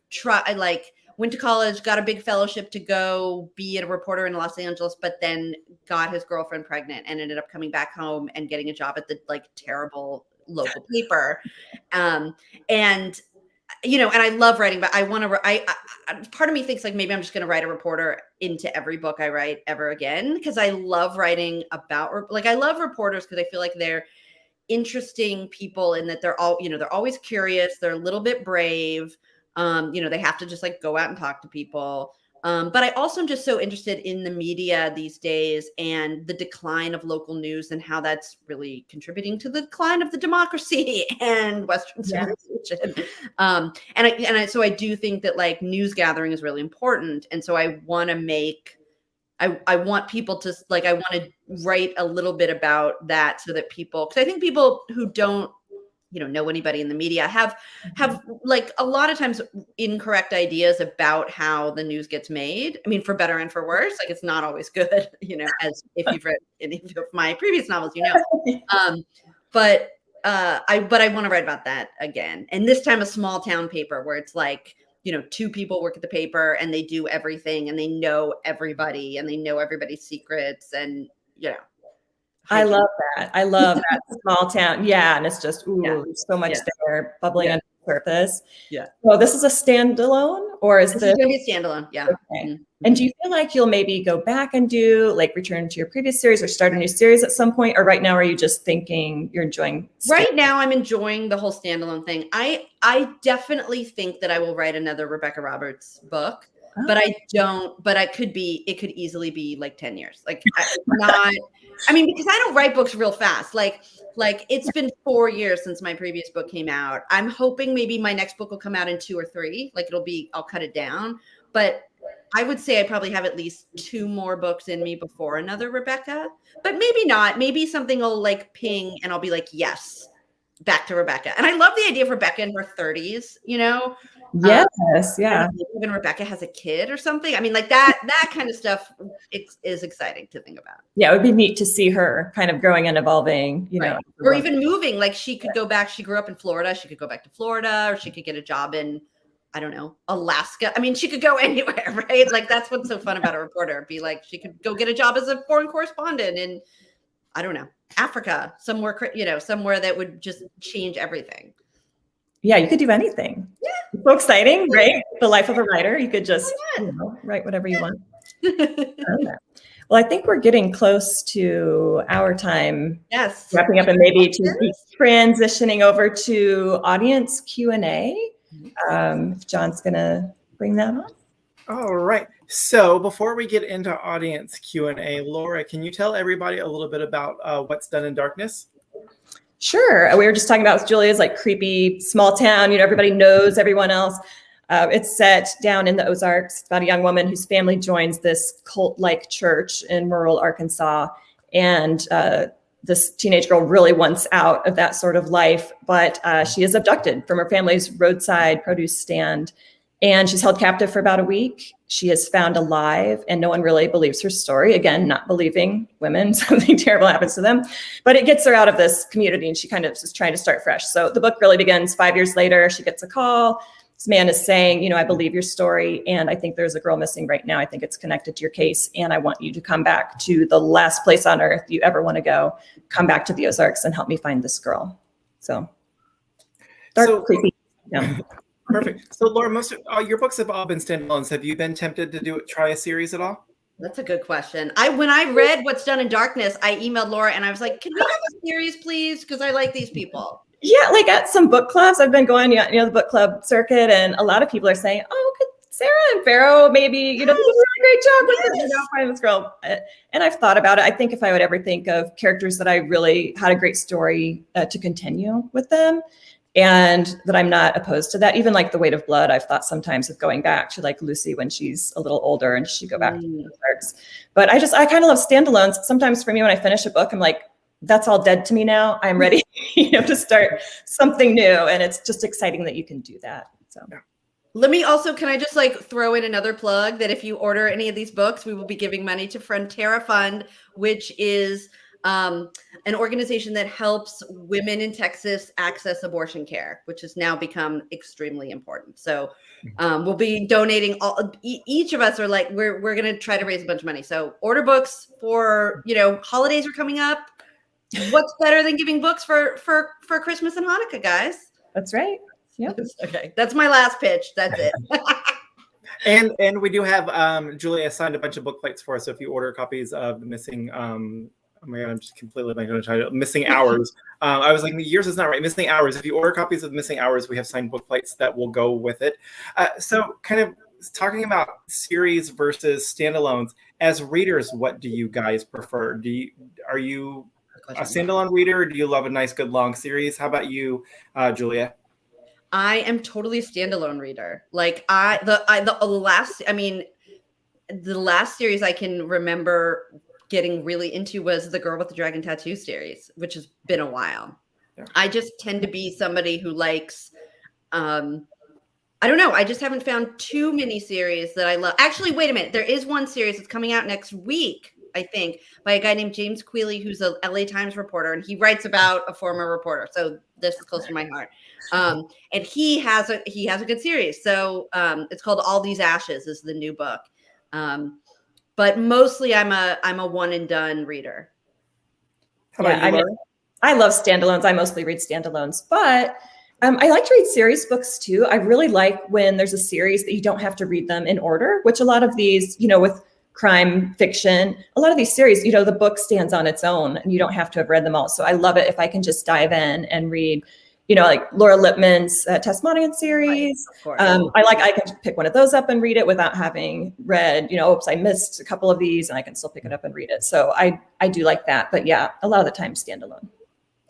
went to college, got a big fellowship to go be a reporter in Los Angeles, but then got his girlfriend pregnant and ended up coming back home and getting a job at the like terrible local paper. And I love writing, but part of me thinks like maybe I'm just going to write a reporter into every book I write ever again. Cause I love writing about, like, I love reporters because I feel like they're interesting people in that they're always curious. They're a little bit brave. They have to just like go out and talk to people. But I also am just so interested in the media these days and the decline of local news and how that's really contributing to the decline of the democracy and Western civilization. So I do think that like news gathering is really important. And so I want people to like, I want to write a little bit about that so that because I think people who don't, know anybody in the media have like a lot of times incorrect ideas about how the news gets made. I mean, for better and for worse, like it's not always good, as if you've read any of my previous novels, but I want to write about that again. And this time a small town paper where it's like, two people work at the paper and they do everything and they know everybody and they know everybody's secrets and, I love that. I love that small town. Yeah. And it's just, there's so much there bubbling under the surface. Yeah. So this is a standalone or is this? It's going to be a standalone. Yeah. Okay. Mm-hmm. And do you feel like you'll maybe go back and return to your previous series or start a new series at some point? Or right now, are you just thinking you're enjoying? Right now, I'm enjoying the whole standalone thing. I definitely think that I will write another Rebecca Roberts book. But it could easily be like 10 years. Like because I don't write books real fast. Like it's been 4 years since my previous book came out. I'm hoping maybe my next book will come out in 2 or 3. Like I'll cut it down. But I would say I probably have at least 2 more books in me before another Rebecca, but maybe not. Maybe something will like ping and I'll be like, yes, back to Rebecca. And I love the idea of Rebecca in her 30s, Yes, yeah. Even Rebecca has a kid or something. I mean, like that kind of stuff is exciting to think about. Yeah, it would be neat to see her kind of growing and evolving, or even moving. Like she could go back. She grew up in Florida. She could go back to Florida, or she could get a job in, I don't know, Alaska. I mean, she could go anywhere, right? Like that's what's so fun about a reporter. Be like, she could go get a job as a foreign correspondent in, I don't know, Africa, somewhere, somewhere that would just change everything. Yeah, you could do anything. Yeah. It's so exciting, right? The life of a writer. You could just write whatever you want. Well, I think we're getting close to our time. Yes. Wrapping up and maybe to be transitioning over to audience Q&A. If John's going to bring that on. All right. So before we get into audience Q&A, Laura, can you tell everybody a little bit about What's Done in Darkness? Sure. We were just talking about Julia's like creepy small town. Everybody knows everyone else. It's set down in the Ozarks. It's about a young woman whose family joins this cult-like church in rural Arkansas. And this teenage girl really wants out of that sort of life, but she is abducted from her family's roadside produce stand. And she's held captive for about a week. She is found alive and no one really believes her story. Again, not believing women, something terrible happens to them, but it gets her out of this community and she kind of is trying to start fresh. So the book really begins 5 years later. She gets a call this man is saying, you know, I believe your story, and I think there's a girl missing right now. I think it's connected to your case, and I want you to come back to the last place on earth you ever want to go. Come back to the Ozarks and help me find this girl. So dark, creepy. Yeah. Perfect. So Laura, most of your books have all been standalones. Have you been tempted to try a series at all? That's a good question. When I read What's Done in Darkness, I emailed Laura and I was like, can we have a series, please? Because I like these people. Yeah, like at some book clubs, I've been going, you know, the book club circuit, and a lot of people are saying, oh, could Sarah and Pharaoh maybe, you know, do a really great job with it, you know, find this girl. And I've thought about it. I think if I would ever think of characters that I really had a great story to continue with them, and that I'm not opposed to that. Even like The Weight of Blood, I've thought sometimes of going back to like Lucy when she's a little older and she go back to the Ozarks. But I kind of love standalones. Sometimes for me, when I finish a book, I'm like, that's all dead to me now. I'm ready, you know, to start something new. And it's just exciting that you can do that. So let me also, can I just like throw in another plug that if you order any of these books, we will be giving money to Frontera Fund, which is an organization that helps women in Texas access abortion care, which has now become extremely important. So we'll be donating each of us are like, we're going to try to raise a bunch of money. So order books for, you know, holidays are coming up. What's better than giving books for Christmas and Hanukkah, guys? That's right. Yep. Okay. That's my last pitch. That's it. And we do have Julia signed a bunch of book plates for us. So if you order copies of the Missing oh my God, I'm just completely blanking on the title. Missing Hours. I was like, yours is not right. Missing Hours. If you order copies of Missing Hours, we have signed book plates that will go with it. So kind of talking about series versus standalones, as readers, what do you guys prefer? Are you a standalone reader? Or do you love a nice, good, long series? How about you, Julia? I am totally a standalone reader. Like the last series I can remember getting really into was the Girl with the Dragon Tattoo series, which has been a while. Yeah. I just tend to be somebody who likes, I don't know. I just haven't found too many series that I love. Actually, wait a minute. There is one series that's coming out next week, I think, by a guy named James Quealy, who's a LA Times reporter, and he writes about a former reporter. So this is close to my heart. And he has a good series. So it's called All These Ashes is the new book. But mostly I'm a one and done reader. How about you, Laura? I love standalones. I mostly read standalones, but I like to read series books too. I really like when there's a series that you don't have to read them in order, which a lot of these, you know, with crime fiction, a lot of these series, you know, the book stands on its own and you don't have to have read them all. So I love it if I can just dive in and read, you know, like Laura Lippman's Tasmanian series. Right, I can pick one of those up and read it without having read, you know, oops, I missed a couple of these and I can still pick it up and read it. So I do like that. But yeah, a lot of the time standalone.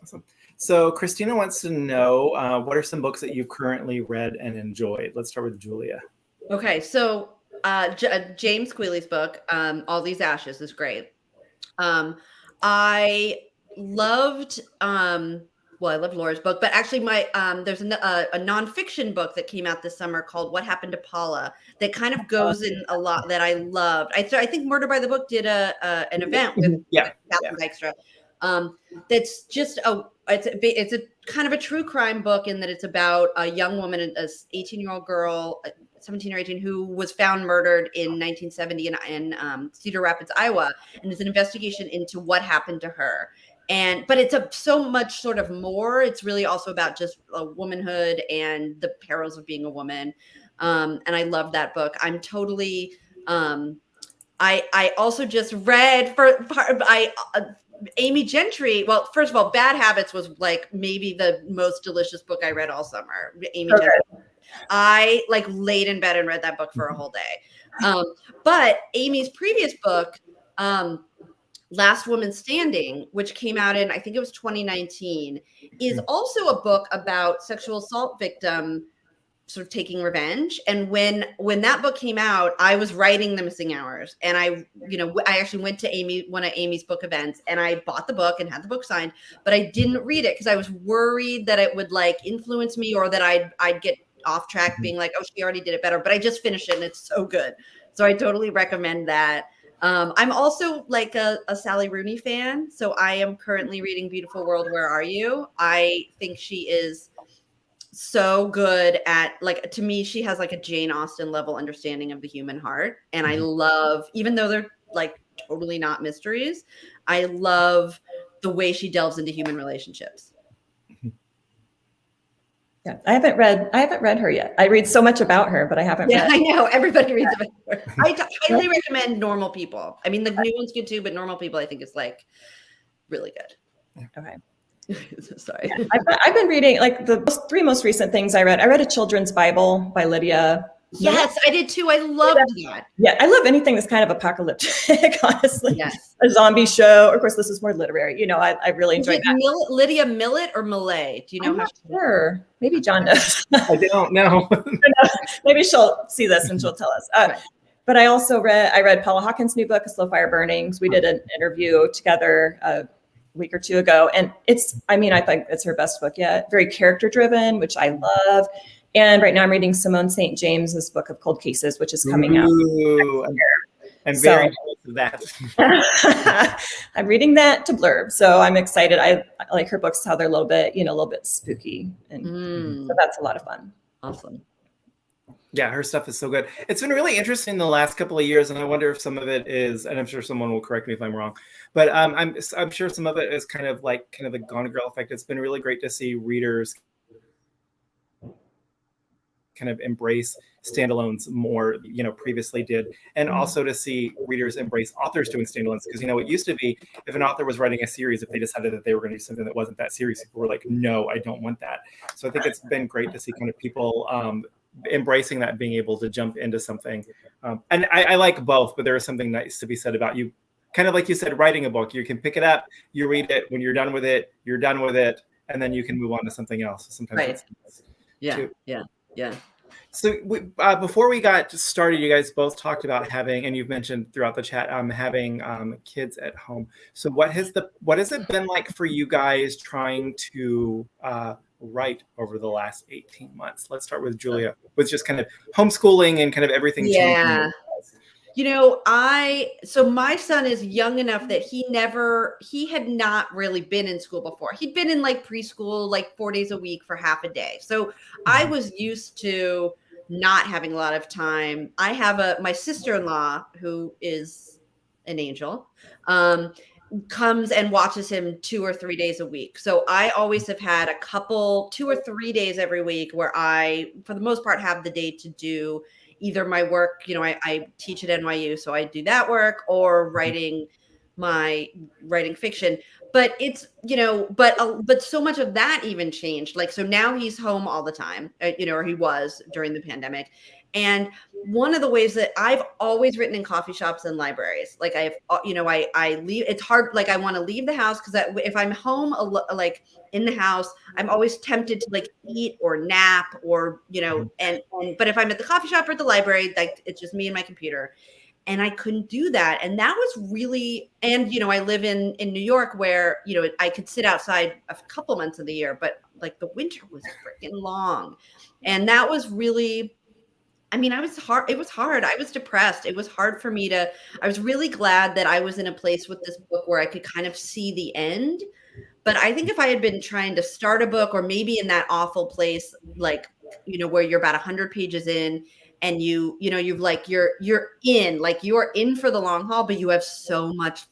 Awesome. So Christina wants to know, what are some books that you've currently read and enjoyed? Let's start with Julia. Okay. So James Quealy's book, All These Ashes, is great. I loved, I love Laura's book, but actually there's a nonfiction book that came out this summer called What Happened to Paula that kind of goes in a lot that I loved. I think Murder by the Book did an event with Catherine Dykstra. That's just it's a kind of a true crime book in that it's about a young woman, a 18-year-old girl, 17 or 18, who was found murdered in 1970 in Cedar Rapids, Iowa, and it's an investigation into what happened to her. But it's so much sort of more. It's really also about just womanhood and the perils of being a woman. And I love that book. I'm totally. I also just read Amy Gentry. Well, first of all, Bad Habits was like maybe the most delicious book I read all summer. Amy Gentry. I like laid in bed and read that book for a whole day. But Amy's previous book, Last Woman Standing, which came out in, I think it was 2019, is also a book about sexual assault victim sort of taking revenge. And when that book came out, I was writing The Missing Hours, and I actually went to one of Amy's book events, and I bought the book and had the book signed, but I didn't read it because I was worried that it would like influence me or that I'd get off track being like, oh, she already did it better. But I just finished it and it's so good. So I totally recommend that. I'm also like a Sally Rooney fan. So I am currently reading Beautiful World, Where Are You? I think she is so good at, like, to me, she has like a Jane Austen level understanding of the human heart. And I love, even though they're like totally not mysteries, I love the way she delves into human relationships. Yeah, I haven't read her yet. I read so much about her, but I haven't read. I know, everybody reads about her. I highly recommend Normal People. I mean, the new one's good too, but Normal People I think is like really good. Okay. Sorry. Yeah, I've been reading like the three most recent things I read. I read a children's Bible by Lydia. Yes, I did too. I loved that. Yeah, I love anything that's kind of apocalyptic, honestly. Yes. A zombie show. Of course, this is more literary. You know, I really enjoy that. Lydia Millett or Millay? Do you know I'm how? not sure. Maybe John knows. I don't know. Maybe she'll see this and she'll tell us. But I also read Paula Hawkins' new book, A Slow Fire Burnings. We did an interview together a week or two ago. And I think it's her best book yet. Very character driven, which I love. And right now I'm reading Simone St. James's book of Cold Cases, which is coming out. I'm very close to that. I'm reading that to blurb. So I'm excited. I like her books, how they're a little bit spooky. And so that's a lot of fun. Awesome. Yeah, her stuff is so good. It's been really interesting the last couple of years, and I wonder if some of it is, and I'm sure someone will correct me if I'm wrong, but I'm sure some of it is kind of the Gone Girl effect. It's been really great to see readers kind of embrace standalones more, previously did, and also to see readers embrace authors doing standalones, because it used to be if an author was writing a series, if they decided that they were going to do something that wasn't that series, people were like, no, I don't want that. So I think it's been great to see kind of people embracing that, being able to jump into something. And I like both, but there is something nice to be said about you, kind of like you said, writing a book. You can pick it up, you read it, when you're done with it, you're done with it, and then you can move on to something else. Sometimes right. That's Yeah. So before we got started, you guys both talked about having, and you've mentioned throughout the chat, having kids at home. So what has it been like for you guys trying to write over the last 18 months? Let's start with Julia, with just kind of homeschooling and kind of everything changing. So my son is young enough that he had not really been in school before. He'd been in like preschool, like 4 days a week for half a day. So I was used to not having a lot of time. I have my sister-in-law, who is an angel, comes and watches him 2 or 3 days a week. So I always have had 2 or 3 days every week where I, for the most part, have the day to do either my work, I teach at NYU, so I do that work, or writing fiction. But it's, but so much of that even changed. Like, so now he's home all the time, or he was during the pandemic. And one of the ways that I've always written in coffee shops and libraries, like I leave, it's hard. Like I want to leave the house because if I'm home, like in the house, I'm always tempted to like eat or nap or, but if I'm at the coffee shop or at the library, like it's just me and my computer. And I couldn't do that. And that was really, and, I live in New York where, I could sit outside a couple months of the year, but like the winter was freaking long. And that was really, it was hard. It was hard. I was depressed. It was hard for me I was really glad that I was in a place with this book where I could kind of see the end. But I think if I had been trying to start a book, or maybe in that awful place, like, where you're about 100 pages in and you're in for the long haul, but you have so much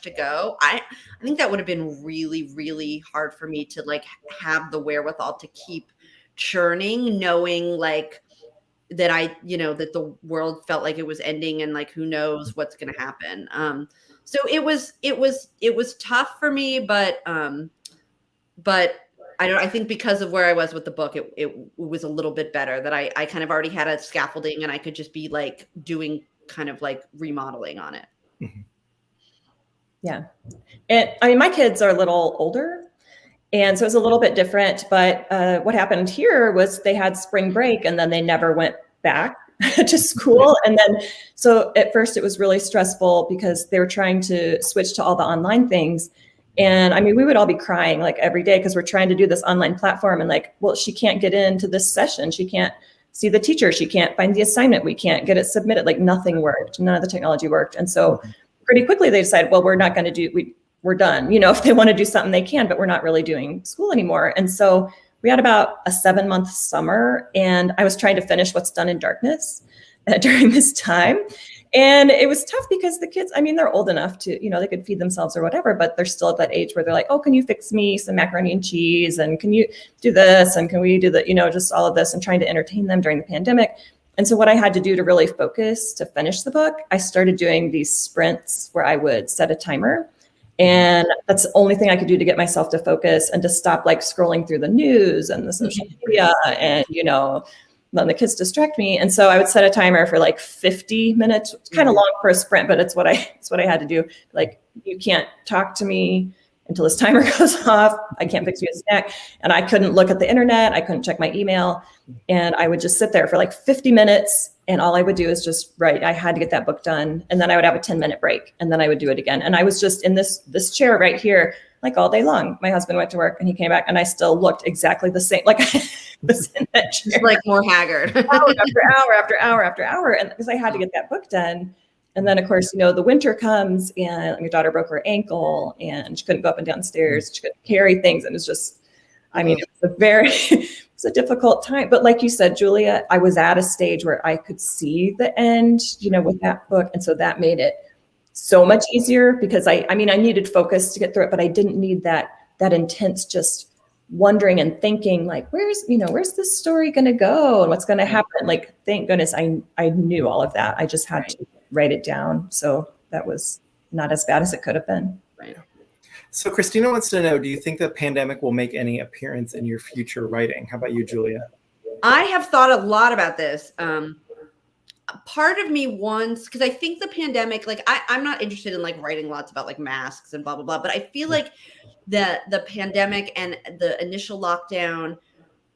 to go. I think that would have been really, really hard for me to like have the wherewithal to keep churning, knowing like that that the world felt like it was ending and like who knows what's going to happen. So it was tough for me, but I think because of where I was with the book, it was a little bit better that I kind of already had a scaffolding and I could just be like doing kind of like remodeling on it. Mm-hmm. Yeah. And my kids are a little older, and so it was a little bit different, but what happened here was they had spring break and then they never went back to school. And then, so at first it was really stressful because they were trying to switch to all the online things. And we would all be crying like every day because we're trying to do this online platform and like, well, she can't get into this session. She can't see the teacher. She can't find the assignment. We can't get it submitted. Like nothing worked. None of the technology worked. And so pretty quickly they decided, well, we're not going to we're done. If they want to do something, they can, but we're not really doing school anymore. And so we had about a 7-month summer, and I was trying to finish What's Done in Darkness during this time. And it was tough because the kids, I mean, they're old enough to, they could feed themselves or whatever, but they're still at that age where they're like, oh, can you fix me some macaroni and cheese? And can you do this? And can we do that? Just all of this, and trying to entertain them during the pandemic. And so what I had to do to really focus to finish the book, I started doing these sprints where I would set a timer. And that's the only thing I could do to get myself to focus and to stop like scrolling through the news and the social media and, letting the kids distract me. And so I would set a timer for like 50 minutes. It's kind of long for a sprint, but it's what I had to do. Like, you can't talk to me until this timer goes off. I can't fix you a snack. And I couldn't look at the internet. I couldn't check my email. And I would just sit there for like 50 minutes. And all I would do is just write. I had to get that book done. And then I would have a 10-minute break. And then I would do it again. And I was just in this chair right here, like all day long. My husband went to work and he came back and I still looked exactly the same. Like I was in that chair. Just like more haggard. Hour after hour after hour after hour. And because I had to get that book done. And then, of course, the winter comes and my daughter broke her ankle and she couldn't go up and down stairs. She couldn't carry things. And it was just, it was a difficult time. But like you said, Julia, I was at a stage where I could see the end, with that book. And so that made it so much easier because I needed focus to get through it, but I didn't need that intense just wondering and thinking like, where's this story going to go and what's going to happen? Like, thank goodness I knew all of that. I just had to write it down. So that was not as bad as it could have been. Right. So Christina wants to know, do you think the pandemic will make any appearance in your future writing? How about you, Julia? I have thought a lot about this. Part of me wants, because I think the pandemic, like I'm not interested in like writing lots about like masks and blah, blah, blah, but I feel like the pandemic and the initial lockdown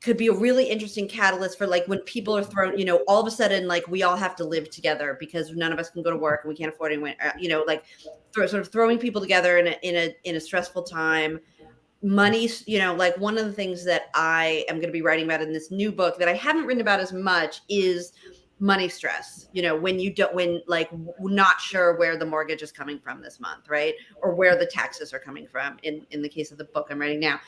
could be a really interesting catalyst for like when people are thrown, all of a sudden, like we all have to live together because none of us can go to work and we can't afford anyone, like sort of throwing people together in a stressful time. Money, like one of the things that I am going to be writing about in this new book that I haven't written about as much is money stress, when like not sure where the mortgage is coming from this month, right? Or where the taxes are coming from in the case of the book I'm writing now.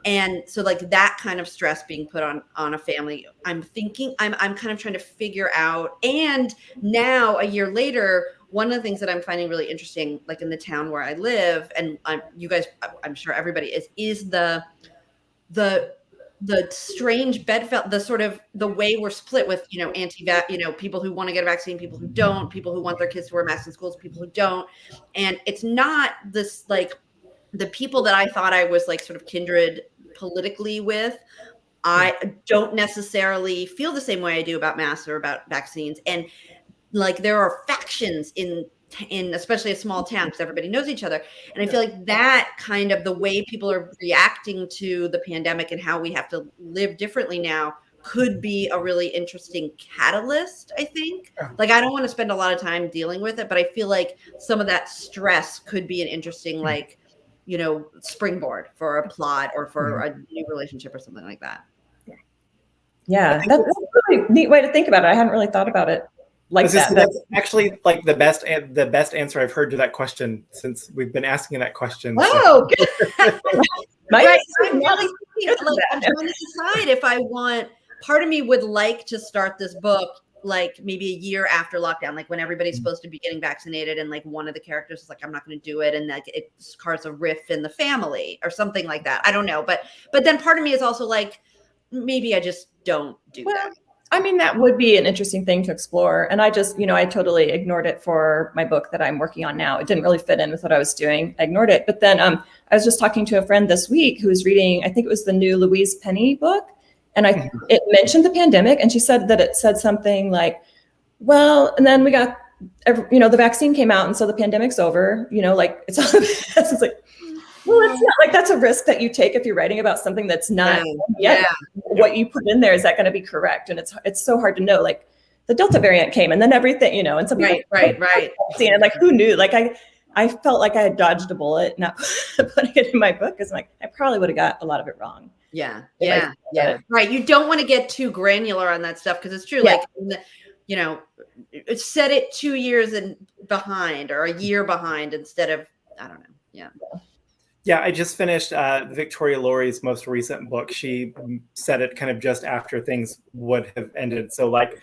And so like that kind of stress being put on a family, I'm thinking, I'm kind of trying to figure out. And now a year later, one of the things that I'm finding really interesting, like in the town where I live, and I'm sure everybody is the strange the sort of the way we're split with, people who want to get a vaccine, people who don't, people who want their kids to wear masks in schools, people who don't. And it's not this, like the people that I thought I was like sort of kindred politically with, I don't necessarily feel the same way I do about masks or about vaccines. And like, there are factions in especially a small town because everybody knows each other. And I feel like that kind of the way people are reacting to the pandemic and how we have to live differently now could be a really interesting catalyst, I think. Like, I don't want to spend a lot of time dealing with it, but I feel like some of that stress could be an interesting, like, springboard for a plot or for a new relationship or something like that. Yeah, that's a really neat way to think about it. I hadn't really thought about it like that. That's actually like the best answer I've heard to that question since we've been asking that question. Whoa! So. Right. I'm really I'm trying to decide if I want. Part of me would like to start this book like maybe a year after lockdown, like when everybody's supposed to be getting vaccinated, and like one of the characters is like, "I'm not going to do it," and like it causes a rift in the family or something like that. I don't know, but then part of me is also like, maybe I just don't do that. I mean, that would be an interesting thing to explore. And I just, I totally ignored it for my book that I'm working on now. It didn't really fit in with what I was doing. I ignored it. But then I was just talking to a friend this week who was reading, I think it was the new Louise Penny book. And it mentioned the pandemic. And she said that it said something like, well, and then we got, the vaccine came out. And so the pandemic's over, like it's all it's like, well, it's not like that's a risk that you take if you're writing about something that's not yet. What you put in there, is that going to be correct? And it's so hard to know. Like the Delta variant came, and then everything, and some people right. And like, who knew? Like I felt like I had dodged a bullet not putting it in my book, because like I probably would have got a lot of it wrong. Yeah. Right. You don't want to get too granular on that stuff, because it's true. Like, set it 2 years behind or a year behind instead of, I don't know. Yeah. Yeah, I just finished Victoria Laurie's most recent book. She said it kind of just after things would have ended. So like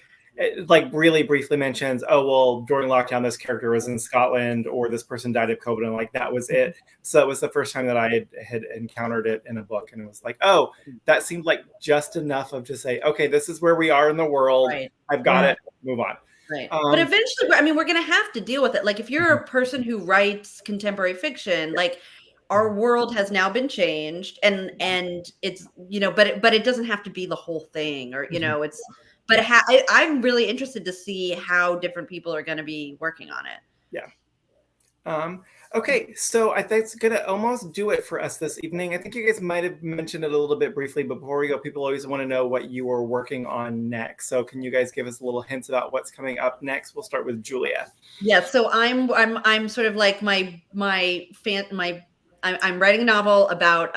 really briefly mentions, oh, well, during lockdown, this character was in Scotland or this person died of COVID, and like that was it. So it was the first time that I had encountered it in a book, and it was like, oh, that seemed like just enough of just say, okay, this is where we are in the world. Right. I've got it. Move on. Right. But eventually, I mean, we're going to have to deal with it. Like if you're a person who writes contemporary fiction, like our world has now been changed, and it's, you know, but it doesn't have to be the whole thing, or, you know, it's, but I'm really interested to see how different people are going to be working on it. Yeah. Okay, so I think it's going to almost do it for us this evening. I think you guys might have mentioned it a little bit briefly, but before we go, people always want to know what you are working on next. So can you guys give us a little hints about what's coming up next? We'll start with Julia. Yeah, so I'm sort of like I'm writing a novel about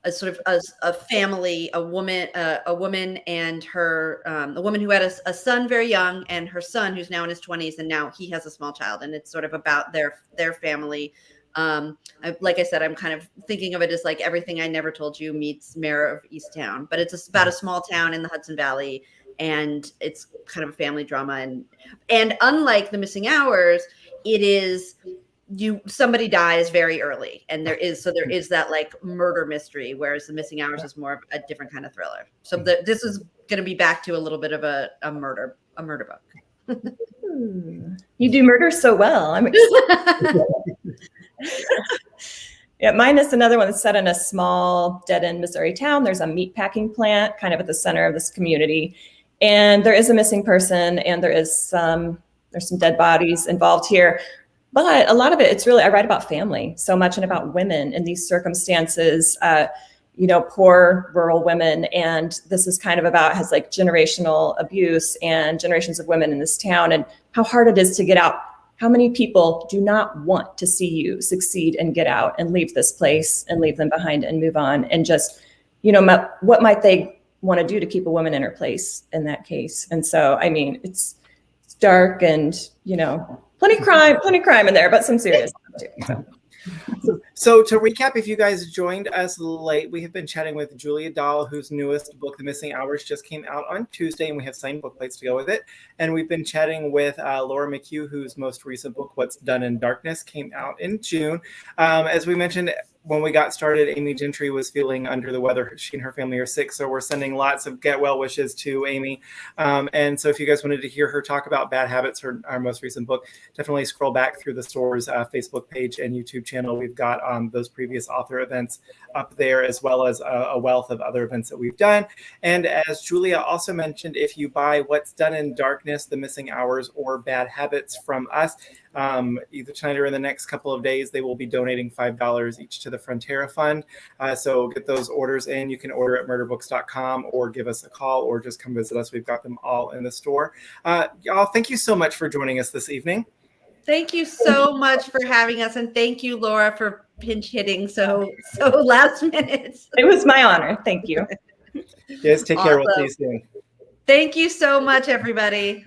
a sort of a family, a woman and her, a woman who had a son very young, and her son who's now in his 20s, and now he has a small child, and it's sort of about their family. Like I said, I'm kind of thinking of it as like Everything I Never Told You meets Mayor of Easttown, but it's about a small town in the Hudson Valley, and it's kind of a family drama, and unlike The Missing Hours, it is, somebody dies very early, and there is that like murder mystery, whereas The Missing Hours is more of a different kind of thriller. So this is going to be back to a little bit of a murder book. You do murder so well. I'm excited. Yeah, mine is another one that's set in a small dead-end Missouri town. There's a meatpacking plant kind of at the center of this community, and there is a missing person, and there's some dead bodies involved here. But a lot of it, it's really, I write about family so much, and about women in these circumstances, you know, poor rural women. And this is kind of about, has like generational abuse and generations of women in this town, and how hard it is to get out. How many people do not want to see you succeed and get out and leave this place and leave them behind and move on, and just, you know, what might they want to do to keep a woman in her place in that case? And so, I mean, it's dark, and, you know, plenty crime in there, but some serious stuff too. So to recap, if you guys joined us late, we have been chatting with Julia Dahl, whose newest book, The Missing Hours, just came out on Tuesday, and we have signed book plates to go with it. And we've been chatting with Laura McHugh, whose most recent book, What's Done in Darkness, came out in June. As we mentioned when we got started, Amy Gentry was feeling under the weather. She and her family are sick, so we're sending lots of get well wishes to Amy. And so if you guys wanted to hear her talk about Bad Habits, our most recent book, definitely scroll back through the store's Facebook page and YouTube channel. We've got those previous author events up there, as well as a wealth of other events that we've done. And as Julia also mentioned, if you buy What's Done in Darkness, The Missing Hours, or Bad Habits from us, either tonight or in the next couple of days, they will be donating $5 each to the Frontera Fund. So get those orders in. You can order at murderbooks.com, or give us a call, or just come visit us. We've got them all in the store. Y'all, thank you so much for joining us this evening. Thank you so much for having us, and thank you, Laura, for pinch hitting so last minute. It was my honor. Thank you. Yes, take care. We'll see you soon. Thank you so much, everybody.